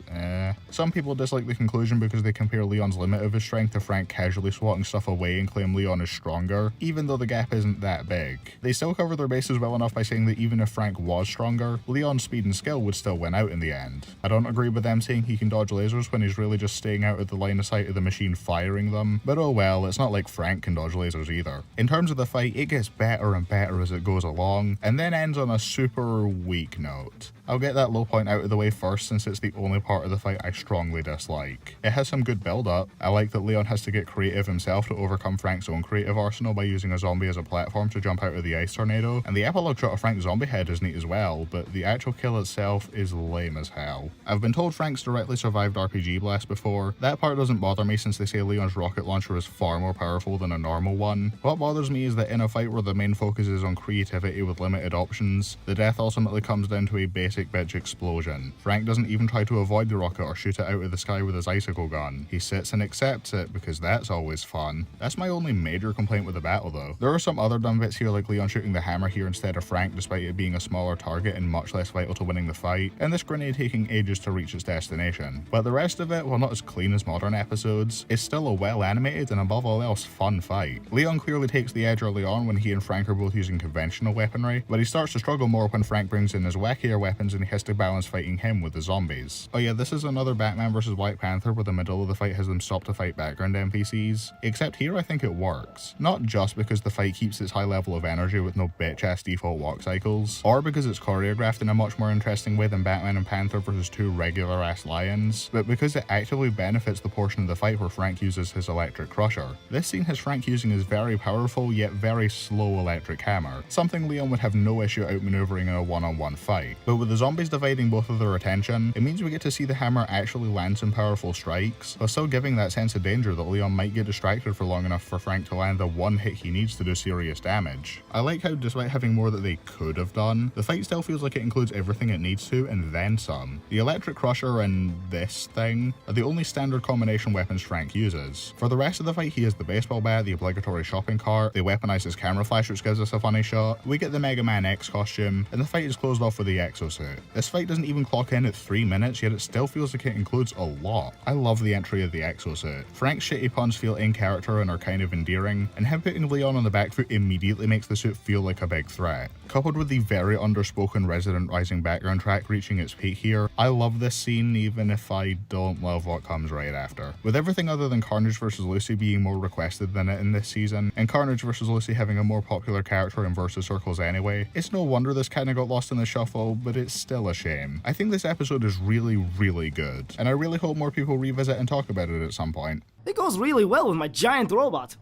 A: Some people dislike the conclusion because they compare Leon's limit of his strength to Frank casually swatting stuff away and claim Leon is stronger, even though the gap isn't that big. They still cover their bases well enough by saying that even if Frank was stronger, Leon's speed and skill would still win out in the end. I don't agree with them saying he can dodge lasers when he's really just staying out of the line of sight of the machine firing them, but oh well, it's not like Frank can dodge lasers either. In terms of the fight, it gets better and better as it goes along, and then ends on a super weak note. I'll get that low point out of the way first since it's the only part of the fight I strongly dislike. It has some good build up. I like that Leon has to get creative himself to overcome Frank's own creative arsenal by using a zombie as a platform to jump out of the ice tornado, and the epilogue shot of Frank's zombie head is neat as well, but the actual kill itself is lame as hell. I've been told Frank's directly survived RPG blast before. That part doesn't bother me since they say Leon's rocket launcher is far more powerful than a normal one. What bothers me is that in a fight where the main focus is on creativity with limited options, the death ultimately comes down to a basic bitch explosion. Frank doesn't even try to avoid the rocket or shoot it out of the sky with his icicle gun. He sits and accepts it because that's always fun. fun. That's my only major complaint with the battle though. There are some other dumb bits here, like Leon shooting the hammer here instead of Frank despite it being a smaller target and much less vital to winning the fight, and this grenade taking ages to reach its destination. But the rest of it, while not as clean as modern episodes, is still a well animated and above all else fun fight. Leon clearly takes the edge early on when he and Frank are both using conventional weaponry, but he starts to struggle more when Frank brings in his wackier weapons and he has to balance fighting him with the zombies. Oh yeah, this is another Batman vs. Black Panther where the middle of the fight has them stop to fight background NPCs, except here I think it works. Not just because the fight keeps its high level of energy with no bitch ass default walk cycles, or because it's choreographed in a much more interesting way than Batman and Panther vs. two regular ass lions, but because it actively benefits the portion of the fight where Frank uses his electric crusher. This scene has Frank using his very powerful yet very slow electric hammer, something Leon would have no issue outmaneuvering in a one-on-one fight. But with the zombies dividing both of their attention, it means we get to see the hammer actually land some powerful strikes, while still giving that sense of danger that Leon might get distracted for long enough for Frank to land the one hit he needs to do serious damage. I like how despite having more that they could have done, the fight still feels like it includes everything it needs to and then some. The electric crusher and this thing are the only standard combination weapons Frank uses. For the rest of the fight he has the baseball bat, the obligatory shopping cart, they weaponize his camera flash which gives us a funny shot, we get the Mega Man X costume, and the fight is closed off with the exosuit. This fight doesn't even clock in at 3 minutes, yet it still feels like it includes a lot. I love the entry of the exosuit. Frank's shitty puns feel in character and are kind of endearing, and him putting Leon on the back foot immediately makes the suit feel like a big threat. Coupled with the very underspoken Resident Rising background track reaching its peak here, I love this scene even if I don't love what comes right after. With everything other than Carnage vs. Lucy being more requested than it in this season, and Carnage vs. Lucy having a more popular character in versus circles anyway, it's no wonder this kinda got lost in the shuffle, but it's still a shame. I think this episode is really good, and I really hope more people revisit and talk about it at some point.
I: It goes really well with my giant robot.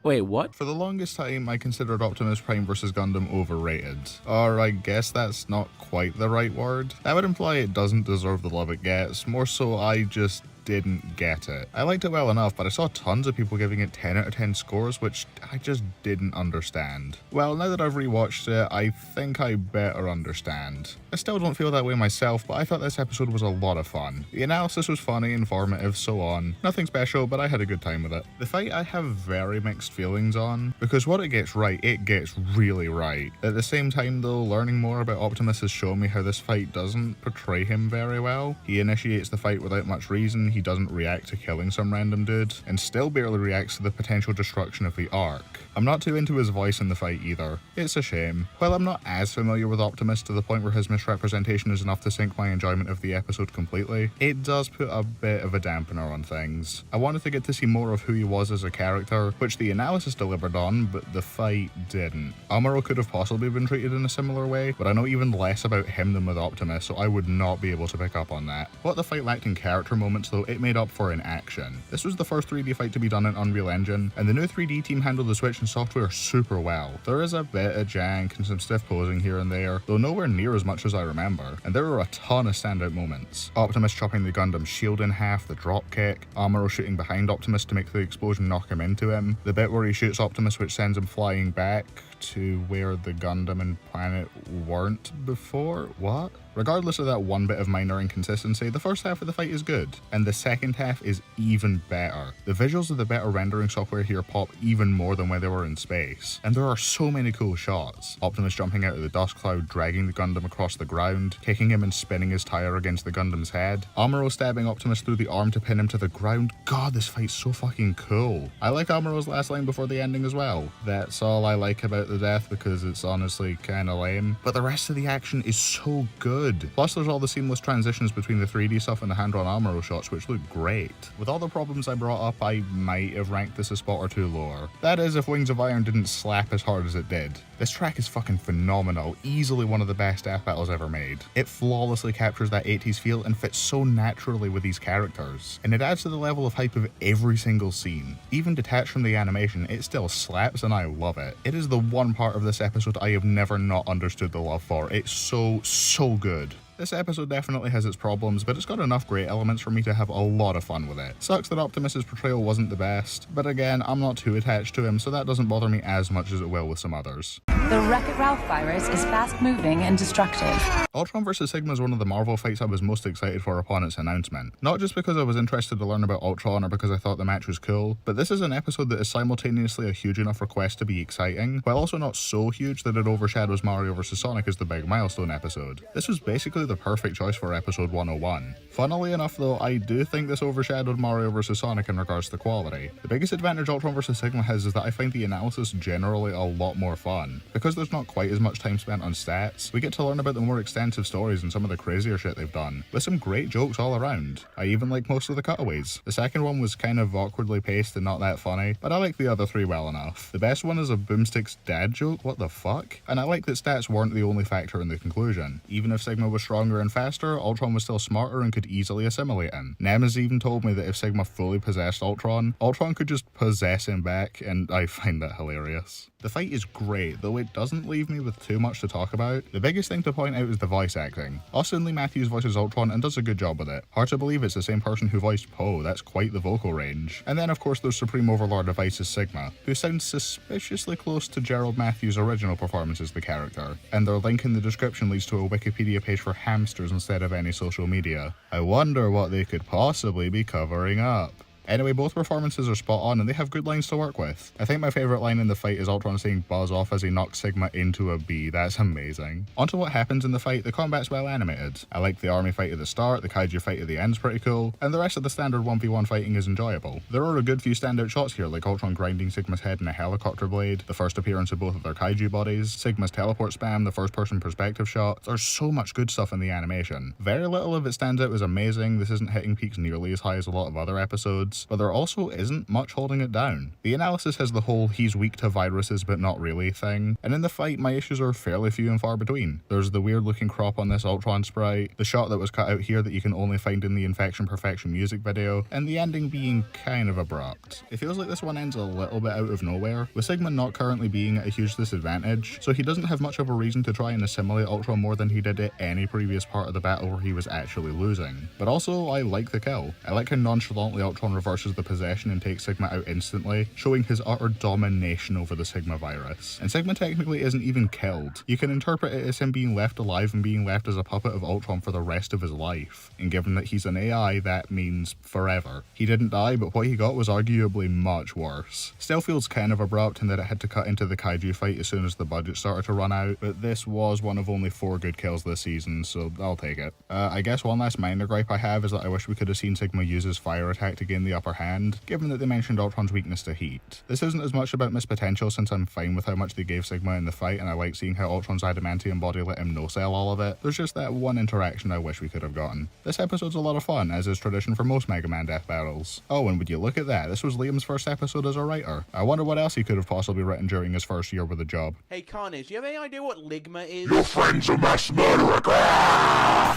E: Wait, what?
A: For the longest time, I considered Optimus Prime vs. Gundam overrated. Or I guess that's not quite the right word. That would imply it doesn't deserve the love it gets, more so I just didn't get it. I liked it well enough, but I saw tons of people giving it 10 out of 10 scores, which I just didn't understand. Well, now that I've rewatched it, I think I better understand. I still don't feel that way myself, but I thought this episode was a lot of fun. The analysis was funny, informative, so on. Nothing special, but I had a good time with it. The fight I have very mixed feelings on, because what it gets right, it gets really right. At the same time though, learning more about Optimus has shown me how this fight doesn't portray him very well. He initiates the fight without much reason, he doesn't react to killing some random dude, and still barely reacts to the potential destruction of the Ark. I'm not too into his voice in the fight either. It's a shame. While I'm not as familiar with Optimus to the point where his misrepresentation is enough to sink my enjoyment of the episode completely, it does put a bit of a dampener on things. I wanted to get to see more of who he was as a character, which the analysis delivered on, but the fight didn't. Amuro could have possibly been treated in a similar way, but I know even less about him than with Optimus, so I would not be able to pick up on that. What the fight lacked in character moments though, it made up for in action. This was the first 3D fight to be done in Unreal Engine, and the new 3D team handled the Switch and software super well. There is a bit of jank and some stiff posing here and there, though nowhere near as much as I remember, and there are a ton of standout moments. Optimus chopping the Gundam's shield in half, the drop kick, Amuro shooting behind Optimus to make the explosion knock him into him, the bit where he shoots Optimus which sends him flying back to where the Gundam and planet weren't before? What? Regardless of that one bit of minor inconsistency, the first half of the fight is good, and the second half is even better. The visuals of the better rendering software here pop even more than when they were in space, and there are so many cool shots. Optimus jumping out of the dust cloud, dragging the Gundam across the ground, kicking him and spinning his tire against the Gundam's head, Amuro stabbing Optimus through the arm to pin him to the ground. God, this fight's so fucking cool. I like Amuro's last line before the ending as well. That's all I like about the death because it's honestly kinda lame, but the rest of the action is so good. Plus there's all the seamless transitions between the 3D stuff and the hand-drawn Amuro shots which look great. With all the problems I brought up, I might have ranked this a spot or two lower. That is if Wings of Iron didn't slap as hard as it did. This track is fucking phenomenal, easily one of the best death battles ever made. It flawlessly captures that 80s feel and fits so naturally with these characters, and it adds to the level of hype of every single scene. Even detached from the animation, it still slaps and I love it. It is the one part of this episode I have never not understood the love for. It's so good. This episode definitely has its problems, but it's got enough great elements for me to have a lot of fun with it. Sucks that Optimus's portrayal wasn't the best, but again, I'm not too attached to him, so that doesn't bother me as much as it will with some others.
J: The Wreck-It Ralph virus is fast-moving and destructive.
A: Ultron vs. Sigma is one of the Marvel fights I was most excited for upon its announcement. Not just because I was interested to learn about Ultron or because I thought the match was cool, but this is an episode that is simultaneously a huge enough request to be exciting, while also not so huge that it overshadows Mario vs. Sonic as the big milestone episode. This was basically the perfect choice for episode 101. Funnily enough though, I do think this overshadowed Mario vs. Sonic in regards to quality. The biggest advantage Ultron vs. Sigma has is that I find the analysis generally a lot more fun. Because there's not quite as much time spent on stats, we get to learn about the more extensive stories and some of the crazier shit they've done, with some great jokes all around. I even like most of the cutaways. The second one was kind of awkwardly paced and not that funny, but I like the other three well enough. The best one is a Boomstick's dad joke, what the fuck? And I like that stats weren't the only factor in the conclusion. Even if Sigma was stronger and faster, Ultron was still smarter and could easily assimilate him. Nem has even told me that if Sigma fully possessed Ultron, Ultron could just possess him back, and I find that hilarious. The fight is great, though it doesn't leave me with too much to talk about. The biggest thing to point out is the voice acting. Austin Lee Matthews voices Ultron and does a good job with it. Hard to believe it's the same person who voiced Poe, that's quite the vocal range. And then of course there's Supreme Overlord of Ice's Sigma, who sounds suspiciously close to Gerald Matthews' original performance as the character. And their link in the description leads to a Wikipedia page for hamsters instead of any social media. I wonder what they could possibly be covering up. Anyway, both performances are spot on and they have good lines to work with. I think my favourite line in the fight is Ultron saying buzz off as he knocks Sigma into a bee. That's amazing. Onto what happens in the fight, the combat's well animated. I like the army fight at the start, the kaiju fight at the end's pretty cool, and the rest of the standard 1v1 fighting is enjoyable. There are a good few standout shots here, like Ultron grinding Sigma's head in a helicopter blade, the first appearance of both of their kaiju bodies, Sigma's teleport spam, the first person perspective shot. There's so much good stuff in the animation. Very little of it stands out as amazing. This isn't hitting peaks nearly as high as a lot of other episodes, but there also isn't much holding it down. The analysis has the whole he's weak to viruses but not really thing, and in the fight my issues are fairly few and far between. There's the weird looking crop on this Ultron sprite, the shot that was cut out here that you can only find in the Infection Perfection music video, and the ending being kind of abrupt. It feels like this one ends a little bit out of nowhere, with Sigma not currently being at a huge disadvantage, so he doesn't have much of a reason to try and assimilate Ultron more than he did at any previous part of the battle where he was actually losing. But also, I like the kill. I like how nonchalantly Ultron reverses the possession and takes Sigma out instantly, showing his utter domination over the Sigma virus. And Sigma technically isn't even killed. You can interpret it as him being left alive and being left as a puppet of Ultron for the rest of his life. And given that he's an AI, that means forever. He didn't die, but what he got was arguably much worse. Still feels kind of abrupt in that it had to cut into the kaiju fight as soon as the budget started to run out, but this was one of only 4 good kills this season, so I'll take it. I guess one last minor gripe I have is that I wish we could have seen Sigma use his fire attack to gain the upper hand, given that they mentioned Ultron's weakness to heat. This isn't as much about missed potential since I'm fine with how much they gave Sigma in the fight and I like seeing how Ultron's adamantium body let him no-sell all of it. There's just that one interaction I wish we could have gotten. This episode's a lot of fun, as is tradition for most Mega Man death battles. Oh, and would you look at that, this was Liam's first episode as a writer. I wonder what else he could have possibly written during his first year with the job.
E: Hey Carnage, do you have any idea what Ligma is?
B: Your friend's a mass murderer!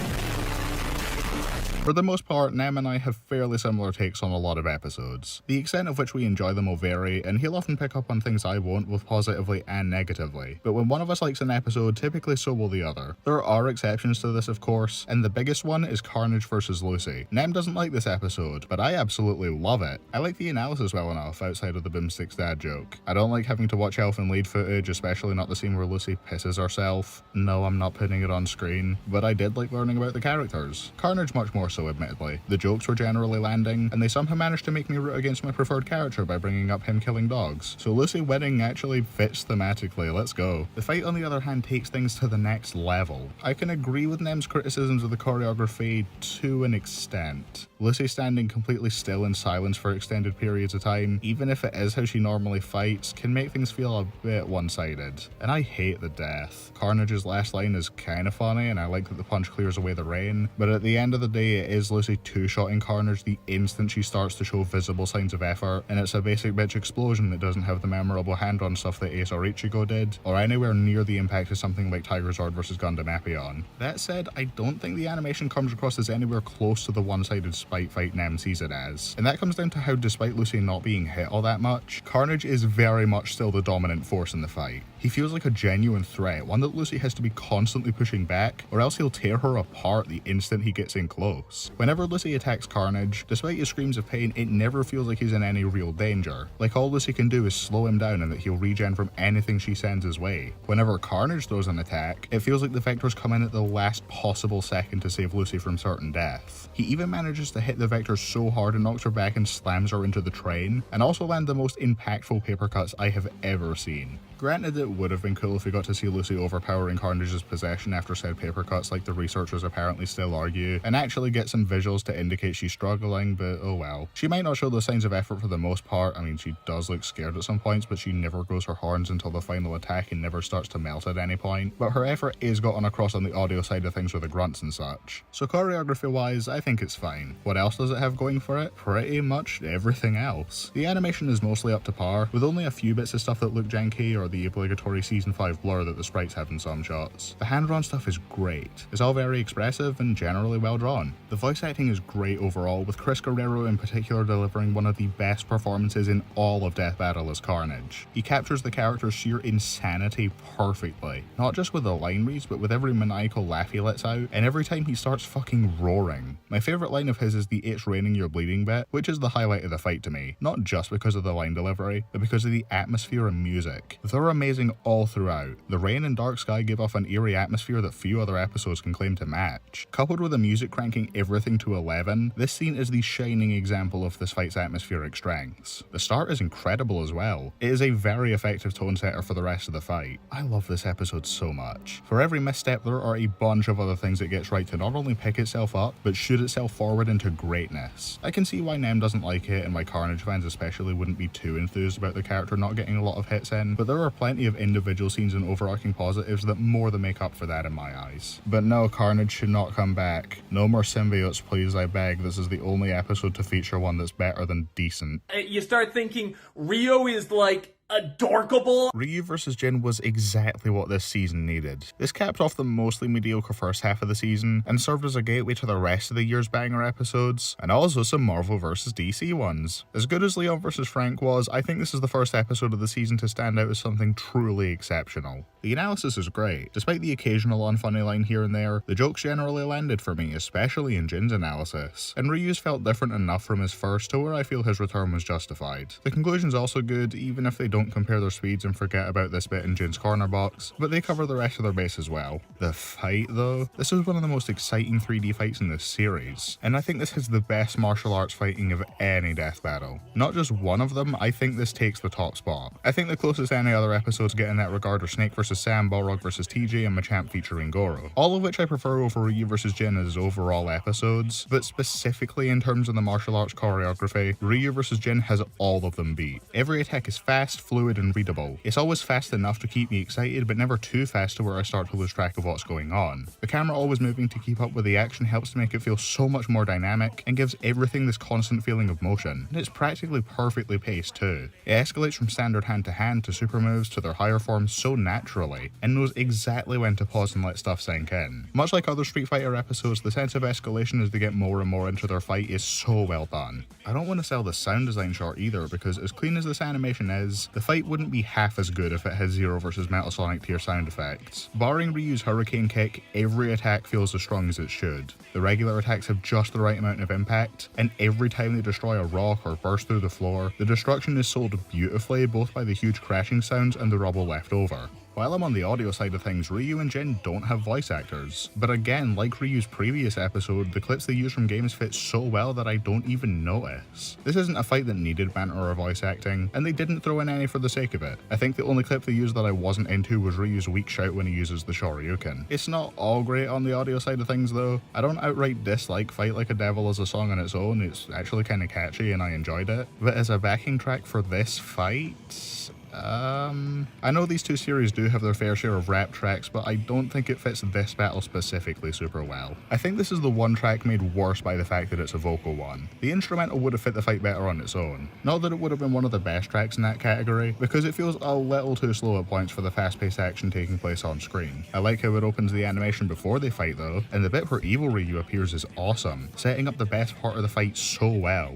A: For the most part, Nem and I have fairly similar takes on a lot of episodes. The extent of which we enjoy them will vary, and he'll often pick up on things I won't, both positively and negatively. But when one of us likes an episode, typically so will the other. There are exceptions to this, of course, and the biggest one is Carnage vs. Lucy. Nem doesn't like this episode, but I absolutely love it. I like the analysis well enough outside of the Boomstick's dad joke. I don't like having to watch Elf and lead footage, especially not the scene where Lucy pisses herself. No, I'm not putting it on screen, but I did like learning about the characters. Carnage much more so, admittedly. The jokes were generally landing, and they somehow managed to make me root against my preferred character by bringing up him killing dogs. So Lucy winning actually fits thematically, let's go. The fight on the other hand takes things to the next level. I can agree with Nem's criticisms of the choreography to an extent. Lucy standing completely still in silence for extended periods of time, even if it is how she normally fights, can make things feel a bit one-sided. And I hate the death. Carnage's last line is kinda funny, and I like that the punch clears away the rain, but at the end of the day it is Lucy two-shotting Carnage the instant she starts to show visible signs of effort, and it's a basic bitch explosion that doesn't have the memorable hand-on stuff that Ace or Ichigo did, or anywhere near the impact of something like Tiger Zord vs Gundam Epion. That said, I don't think the animation comes across as anywhere close to the one-sided spite fight Nem sees it as, and that comes down to how, despite Lucy not being hit all that much, Carnage is very much still the dominant force in the fight. He feels like a genuine threat, one that Lucy has to be constantly pushing back, or else he'll tear her apart the instant he gets in close. Whenever Lucy attacks Carnage, despite his screams of pain, it never feels like he's in any real danger. Like all Lucy can do is slow him down and that he'll regen from anything she sends his way. Whenever Carnage throws an attack, it feels like the vectors come in at the last possible second to save Lucy from certain death. He even manages to hit the vector so hard it knocks her back and slams her into the train, and also land the most impactful paper cuts I have ever seen. Granted, it would have been cool if we got to see Lucy overpowering Carnage's possession after said paper cuts like the researchers apparently still argue, and actually get some visuals to indicate she's struggling, but oh well. She might not show those signs of effort for the most part. I mean, she does look scared at some points, but she never grows her horns until the final attack and never starts to melt at any point. But her effort is gotten across on the audio side of things with the grunts and such. So choreography wise, I think it's fine. What else does it have going for it? Pretty much everything else. The animation is mostly up to par, with only a few bits of stuff that look janky or the obligatory season 5 blur that the sprites have in some shots. The hand-drawn stuff is great. It's all very expressive and generally well drawn. The voice acting is great overall, with Chris Guerrero in particular delivering one of the best performances in all of Death Battle as Carnage. He captures the character's sheer insanity perfectly, not just with the line reads, but with every maniacal laugh he lets out, and every time he starts fucking roaring. My favourite line of his is the "It's raining, you're bleeding" bit, which is the highlight of the fight to me, not just because of the line delivery, but because of the atmosphere and music. They're amazing all throughout. The rain and dark sky give off an eerie atmosphere that few other episodes can claim to match. Coupled with the music cranking everything to 11, this scene is the shining example of this fight's atmospheric strengths. The start is incredible as well. It is a very effective tone setter for the rest of the fight. I love this episode so much. For every misstep, there are a bunch of other things it gets right to not only pick itself up, but shoot itself forward into greatness. I can see why Nem doesn't like it, and why Carnage fans especially wouldn't be too enthused about the character not getting a lot of hits in, but there are plenty of individual scenes and overarching positives that more than make up for that in my eyes. But no, Carnage should not come back. No more symbiotes, please, I beg. This is the only episode to feature one that's better than decent.
H: You start thinking Rio is like adorkable.
A: Ryu vs Jin was exactly what this season needed. This capped off the mostly mediocre first half of the season and served as a gateway to the rest of the year's banger episodes, and also some Marvel vs DC ones. As good as Leon vs Frank was, I think this is the first episode of the season to stand out as something truly exceptional. The analysis is great. Despite the occasional unfunny line here and there, the jokes generally landed for me, especially in Jin's analysis, and Ryu's felt different enough from his first to where I feel his return was justified. The conclusion's also good, even if they don't compare their speeds and forget about this bit in Jin's corner box, but they cover the rest of their base as well. The fight though, this is one of the most exciting 3D fights in this series, and I think this is the best martial arts fighting of any death battle. Not just one of them, I think this takes the top spot. I think the closest any other episodes get in that regard are Snake vs Sam, Balrog vs TJ, and Machamp featuring Goro, all of which I prefer over Ryu vs Jin as overall episodes, but specifically in terms of the martial arts choreography, Ryu vs Jin has all of them beat. Every attack is fast, fluid, and readable. It's always fast enough to keep me excited, but never too fast to where I start to lose track of what's going on. The camera always moving to keep up with the action helps to make it feel so much more dynamic, and gives everything this constant feeling of motion, and it's practically perfectly paced too. It escalates from standard hand to hand to super moves to their higher forms so naturally, and knows exactly when to pause and let stuff sink in. Much like other Street Fighter episodes, the sense of escalation as they get more and more into their fight is so well done. I don't want to sell the sound design short either, because as clean as this animation is, the fight wouldn't be half as good if it had Zero vs Metal Sonic tier sound effects. Barring Ryu's Hurricane Kick, every attack feels as strong as it should. The regular attacks have just the right amount of impact, and every time they destroy a rock or burst through the floor, the destruction is sold beautifully both by the huge crashing sounds and the rubble left over. While I'm on the audio side of things, Ryu and Jin don't have voice actors. But again, like Ryu's previous episode, the clips they use from games fit so well that I don't even notice. This isn't a fight that needed banter or voice acting, and they didn't throw in any for the sake of it. I think the only clip they used that I wasn't into was Ryu's weak shout when he uses the Shoryuken. It's not all great on the audio side of things though. I don't outright dislike Fight Like a Devil as a song on its own, it's actually kinda catchy and I enjoyed it. But as a backing track for this fight, I know these two series do have their fair share of rap tracks, but I don't think it fits this battle specifically super well. I think this is the one track made worse by the fact that it's a vocal one. The instrumental would have fit the fight better on its own. Not that it would have been one of the best tracks in that category, because it feels a little too slow at points for the fast-paced action taking place on screen. I like how it opens the animation before they fight though, and the bit where Evil Ryu appears is awesome, setting up the best part of the fight so well.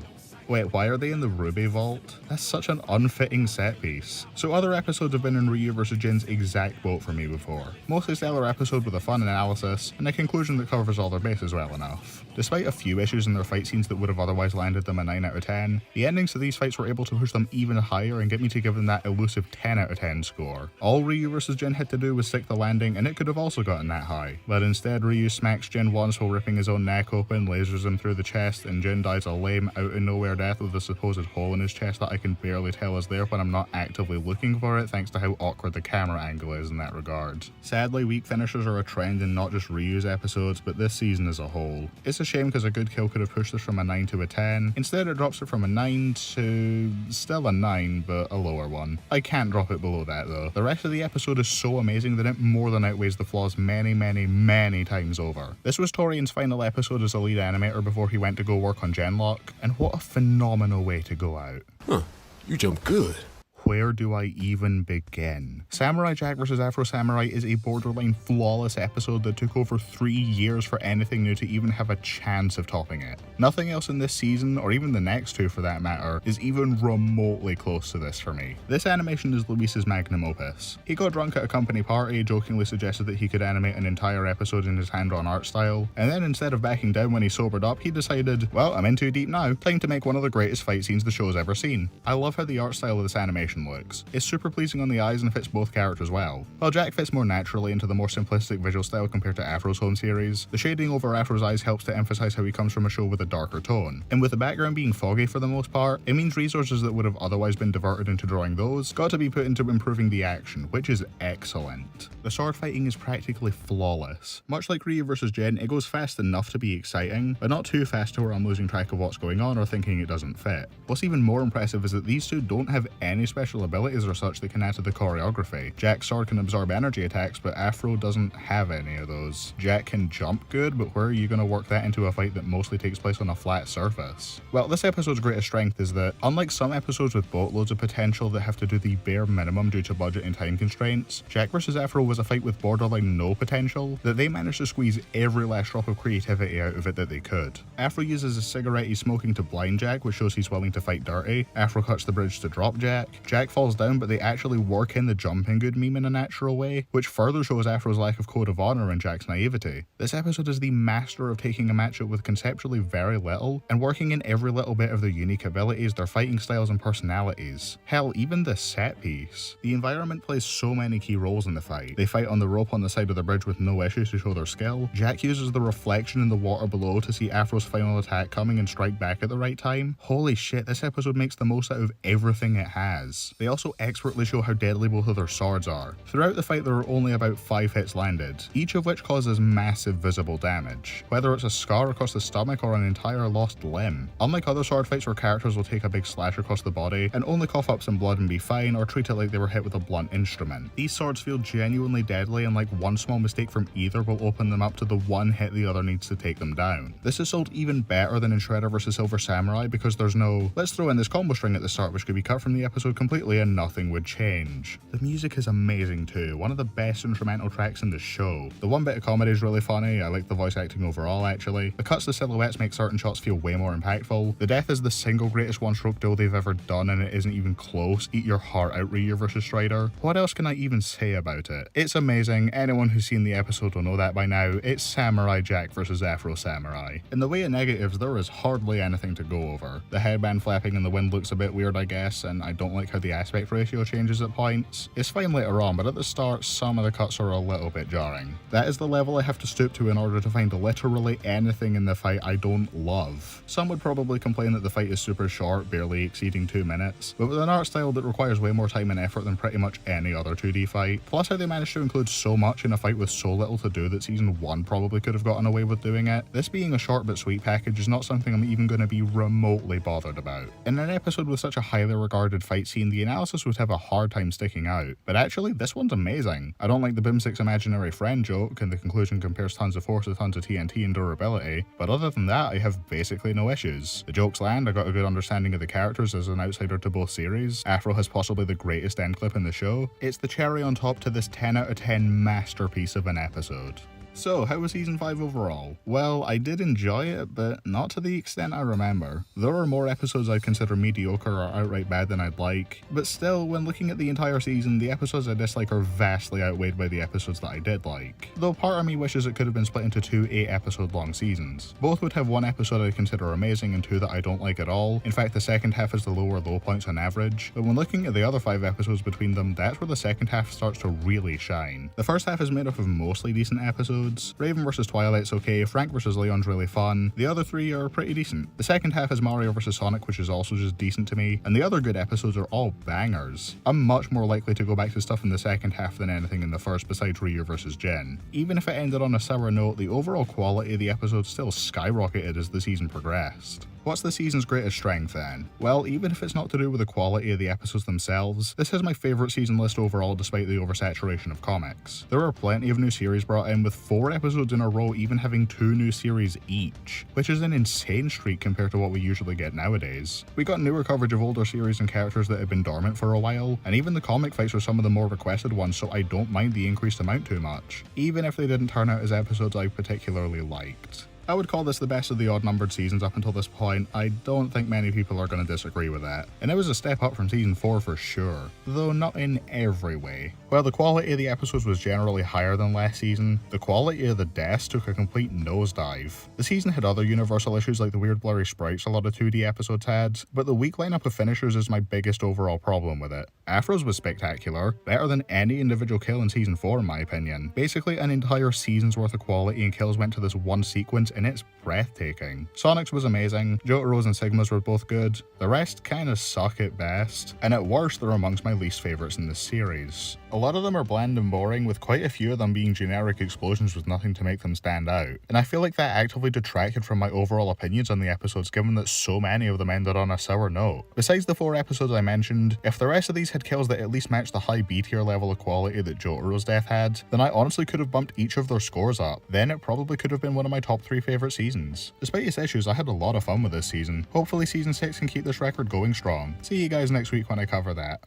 A: Wait, why are they in the Ruby Vault? That's such an unfitting set piece. So other episodes have been in Ryu vs. Jin's exact boat for me before. Mostly stellar episode with a fun analysis, and a conclusion that covers all their bases well enough. Despite a few issues in their fight scenes that would have otherwise landed them a 9 out of 10, the endings to these fights were able to push them even higher and get me to give them that elusive 10 out of 10 score. All Ryu vs. Jin had to do was stick the landing, and it could have also gotten that high. But instead, Ryu smacks Jin once while ripping his own neck open, lasers him through the chest, and Jin dies a lame, out-of-nowhere death with a supposed hole in his chest that I can barely tell is there when I'm not actively looking for it, thanks to how awkward the camera angle is in that regard. Sadly, weak finishers are a trend in not just Ryu's episodes, but this season as a whole. It's a shame because a good kill could have pushed this from a 9 to a 10. Instead, it drops it from a 9 to still a 9, but a lower one. I can't drop it below that though. The rest of the episode is so amazing that it more than outweighs the flaws many times over. This was Torian's final episode as a lead animator before he went to go work on Genlock, and what a phenomenal way to go out.
B: Huh, you jump good.
A: Where do I even begin? Samurai Jack vs. Afro Samurai is a borderline flawless episode that took over 3 years for anything new to even have a chance of topping it. Nothing else in this season, or even the next two for that matter, is even remotely close to this for me. This animation is Luis's magnum opus. He got drunk at a company party, jokingly suggested that he could animate an entire episode in his hand-drawn art style, and then instead of backing down when he sobered up, he decided, well, I'm in too deep now, time to make one of the greatest fight scenes the show's ever seen. I love how the art style of this animation looks. It's super pleasing on the eyes and fits both characters well. While Jack fits more naturally into the more simplistic visual style compared to Afro's home series, the shading over Afro's eyes helps to emphasize how he comes from a show with a darker tone. And with the background being foggy for the most part, it means resources that would have otherwise been diverted into drawing those got to be put into improving the action, which is excellent. The sword fighting is practically flawless. Much like Ryu vs. Jin, it goes fast enough to be exciting, but not too fast to where I'm losing track of what's going on or thinking it doesn't fit. What's even more impressive is that these two don't have any special abilities or such that can add to the choreography. Jack's sword can absorb energy attacks, but Afro doesn't have any of those. Jack can jump good, but where are you going to work that into a fight that mostly takes place on a flat surface? Well, this episode's greatest strength is that, unlike some episodes with boatloads of potential that have to do the bare minimum due to budget and time constraints, Jack vs. Afro was a fight with borderline no potential that they managed to squeeze every last drop of creativity out of it that they could. Afro uses a cigarette he's smoking to blind Jack, which shows he's willing to fight dirty. Afro cuts the bridge to drop Jack. Jack falls down, but they actually work in the jumping good meme in a natural way, which further shows Afro's lack of code of honor and Jack's naivety. This episode is the master of taking a matchup with conceptually very little and working in every little bit of their unique abilities, their fighting styles and personalities. Hell, even the set piece. The environment plays so many key roles in the fight. They fight on the rope on the side of the bridge with no issues to show their skill. Jack uses the reflection in the water below to see Afro's final attack coming and strike back at the right time. Holy shit, this episode makes the most out of everything it has. They also expertly show how deadly both of their swords are. Throughout the fight there are only about 5 hits landed, each of which causes massive visible damage, whether it's a scar across the stomach or an entire lost limb. Unlike other sword fights where characters will take a big slash across the body and only cough up some blood and be fine, or treat it like they were hit with a blunt instrument, these swords feel genuinely deadly, and like one small mistake from either will open them up to the one hit the other needs to take them down. This is sold even better than in Shredder vs. Silver Samurai because there's no, let's throw in this combo string at the start which could be cut from the episode completely and nothing would change. The music is amazing too, one of the best instrumental tracks in the show. The one bit of comedy is really funny, I like the voice acting overall actually. The cuts to silhouettes make certain shots feel way more impactful. The death is the single greatest one-stroke duel they've ever done and it isn't even close. Eat your heart out, Ryu vs. Strider. What else can I even say about it? It's amazing, anyone who's seen the episode will know that by now. It's Samurai Jack vs. Afro Samurai. In the way of negatives, there is hardly anything to go over. The headband flapping in the wind looks a bit weird I guess, and I don't like how the aspect ratio changes at points. It's fine later on, but at the start some of the cuts are a little bit jarring. That is the level I have to stoop to in order to find literally anything in the fight I don't love. Some would probably complain that the fight is super short, barely exceeding 2 minutes, but with an art style that requires way more time and effort than pretty much any other 2D fight, plus how they managed to include so much in a fight with so little to do that season 1 probably could have gotten away with doing it, this being a short but sweet package is not something I'm even going to be remotely bothered about. In an episode with such a highly regarded fight scene scene, the analysis would have a hard time sticking out. But actually, this one's amazing. I don't like the Boomstick's imaginary friend joke, and the conclusion compares tons of force with tons of TNT and durability, but other than that, I have basically no issues. The jokes land, I got a good understanding of the characters as an outsider to both series. Afro has possibly the greatest end clip in the show. It's the cherry on top to this 10 out of 10 masterpiece of an episode. So, how was Season 5 overall? Well, I did enjoy it, but not to the extent I remember. There are more episodes I'd consider mediocre or outright bad than I'd like, but still, when looking at the entire season, the episodes I dislike are vastly outweighed by the episodes that I did like. Though part of me wishes it could have been split into two 8-episode long seasons. Both would have one episode I consider amazing and two that I don't like at all. In fact, the second half is the lower low points on average, but when looking at the other 5 episodes between them, that's where the second half starts to really shine. The first half is made up of mostly decent episodes. Raven vs. Twilight's okay, Frank vs. Leon's really fun, the other 3 are pretty decent. The second half is Mario vs. Sonic, which is also just decent to me, and the other good episodes are all bangers. I'm much more likely to go back to stuff in the second half than anything in the first besides Ryu vs. Jin. Even if it ended on a sour note, the overall quality of the episodes still skyrocketed as the season progressed. What's the season's greatest strength then? Well, even if it's not to do with the quality of the episodes themselves, this is my favourite season list overall despite the oversaturation of comics. There are plenty of new series brought in, with 4 episodes in a row even having 2 new series each, which is an insane streak compared to what we usually get nowadays. We got newer coverage of older series and characters that have been dormant for a while, and even the comic fights are some of the more requested ones, so I don't mind the increased amount too much, even if they didn't turn out as episodes I particularly liked. I would call this the best of the odd-numbered seasons up until this point. I don't think many people are going to disagree with that. And it was a step up from Season 4 for sure, though not in every way. While the quality of the episodes was generally higher than last season, the quality of the deaths took a complete nosedive. The season had other universal issues like the weird blurry sprites a lot of 2D episodes had, but the weak lineup of finishers is my biggest overall problem with it. Afro's was spectacular, better than any individual kill in Season 4 in my opinion. Basically an entire season's worth of quality and kills went to this one sequence, and it's breathtaking. Sonic's was amazing, Jotaro's and Sigma's were both good, the rest kinda suck at best, and at worst they're amongst my least favourites in this series. A lot of them are bland and boring, with quite a few of them being generic explosions with nothing to make them stand out, and I feel like that actively detracted from my overall opinions on the episodes given that so many of them ended on a sour note. Besides the 4 episodes I mentioned, if the rest of these had kills that at least matched the high B tier level of quality that Jotaro's death had, then I honestly could have bumped each of their scores up. Then it probably could have been one of my top 3 favourite seasons. Despite its issues, I had a lot of fun with this season. Hopefully Season 6 can keep this record going strong. See you guys next week when I cover that.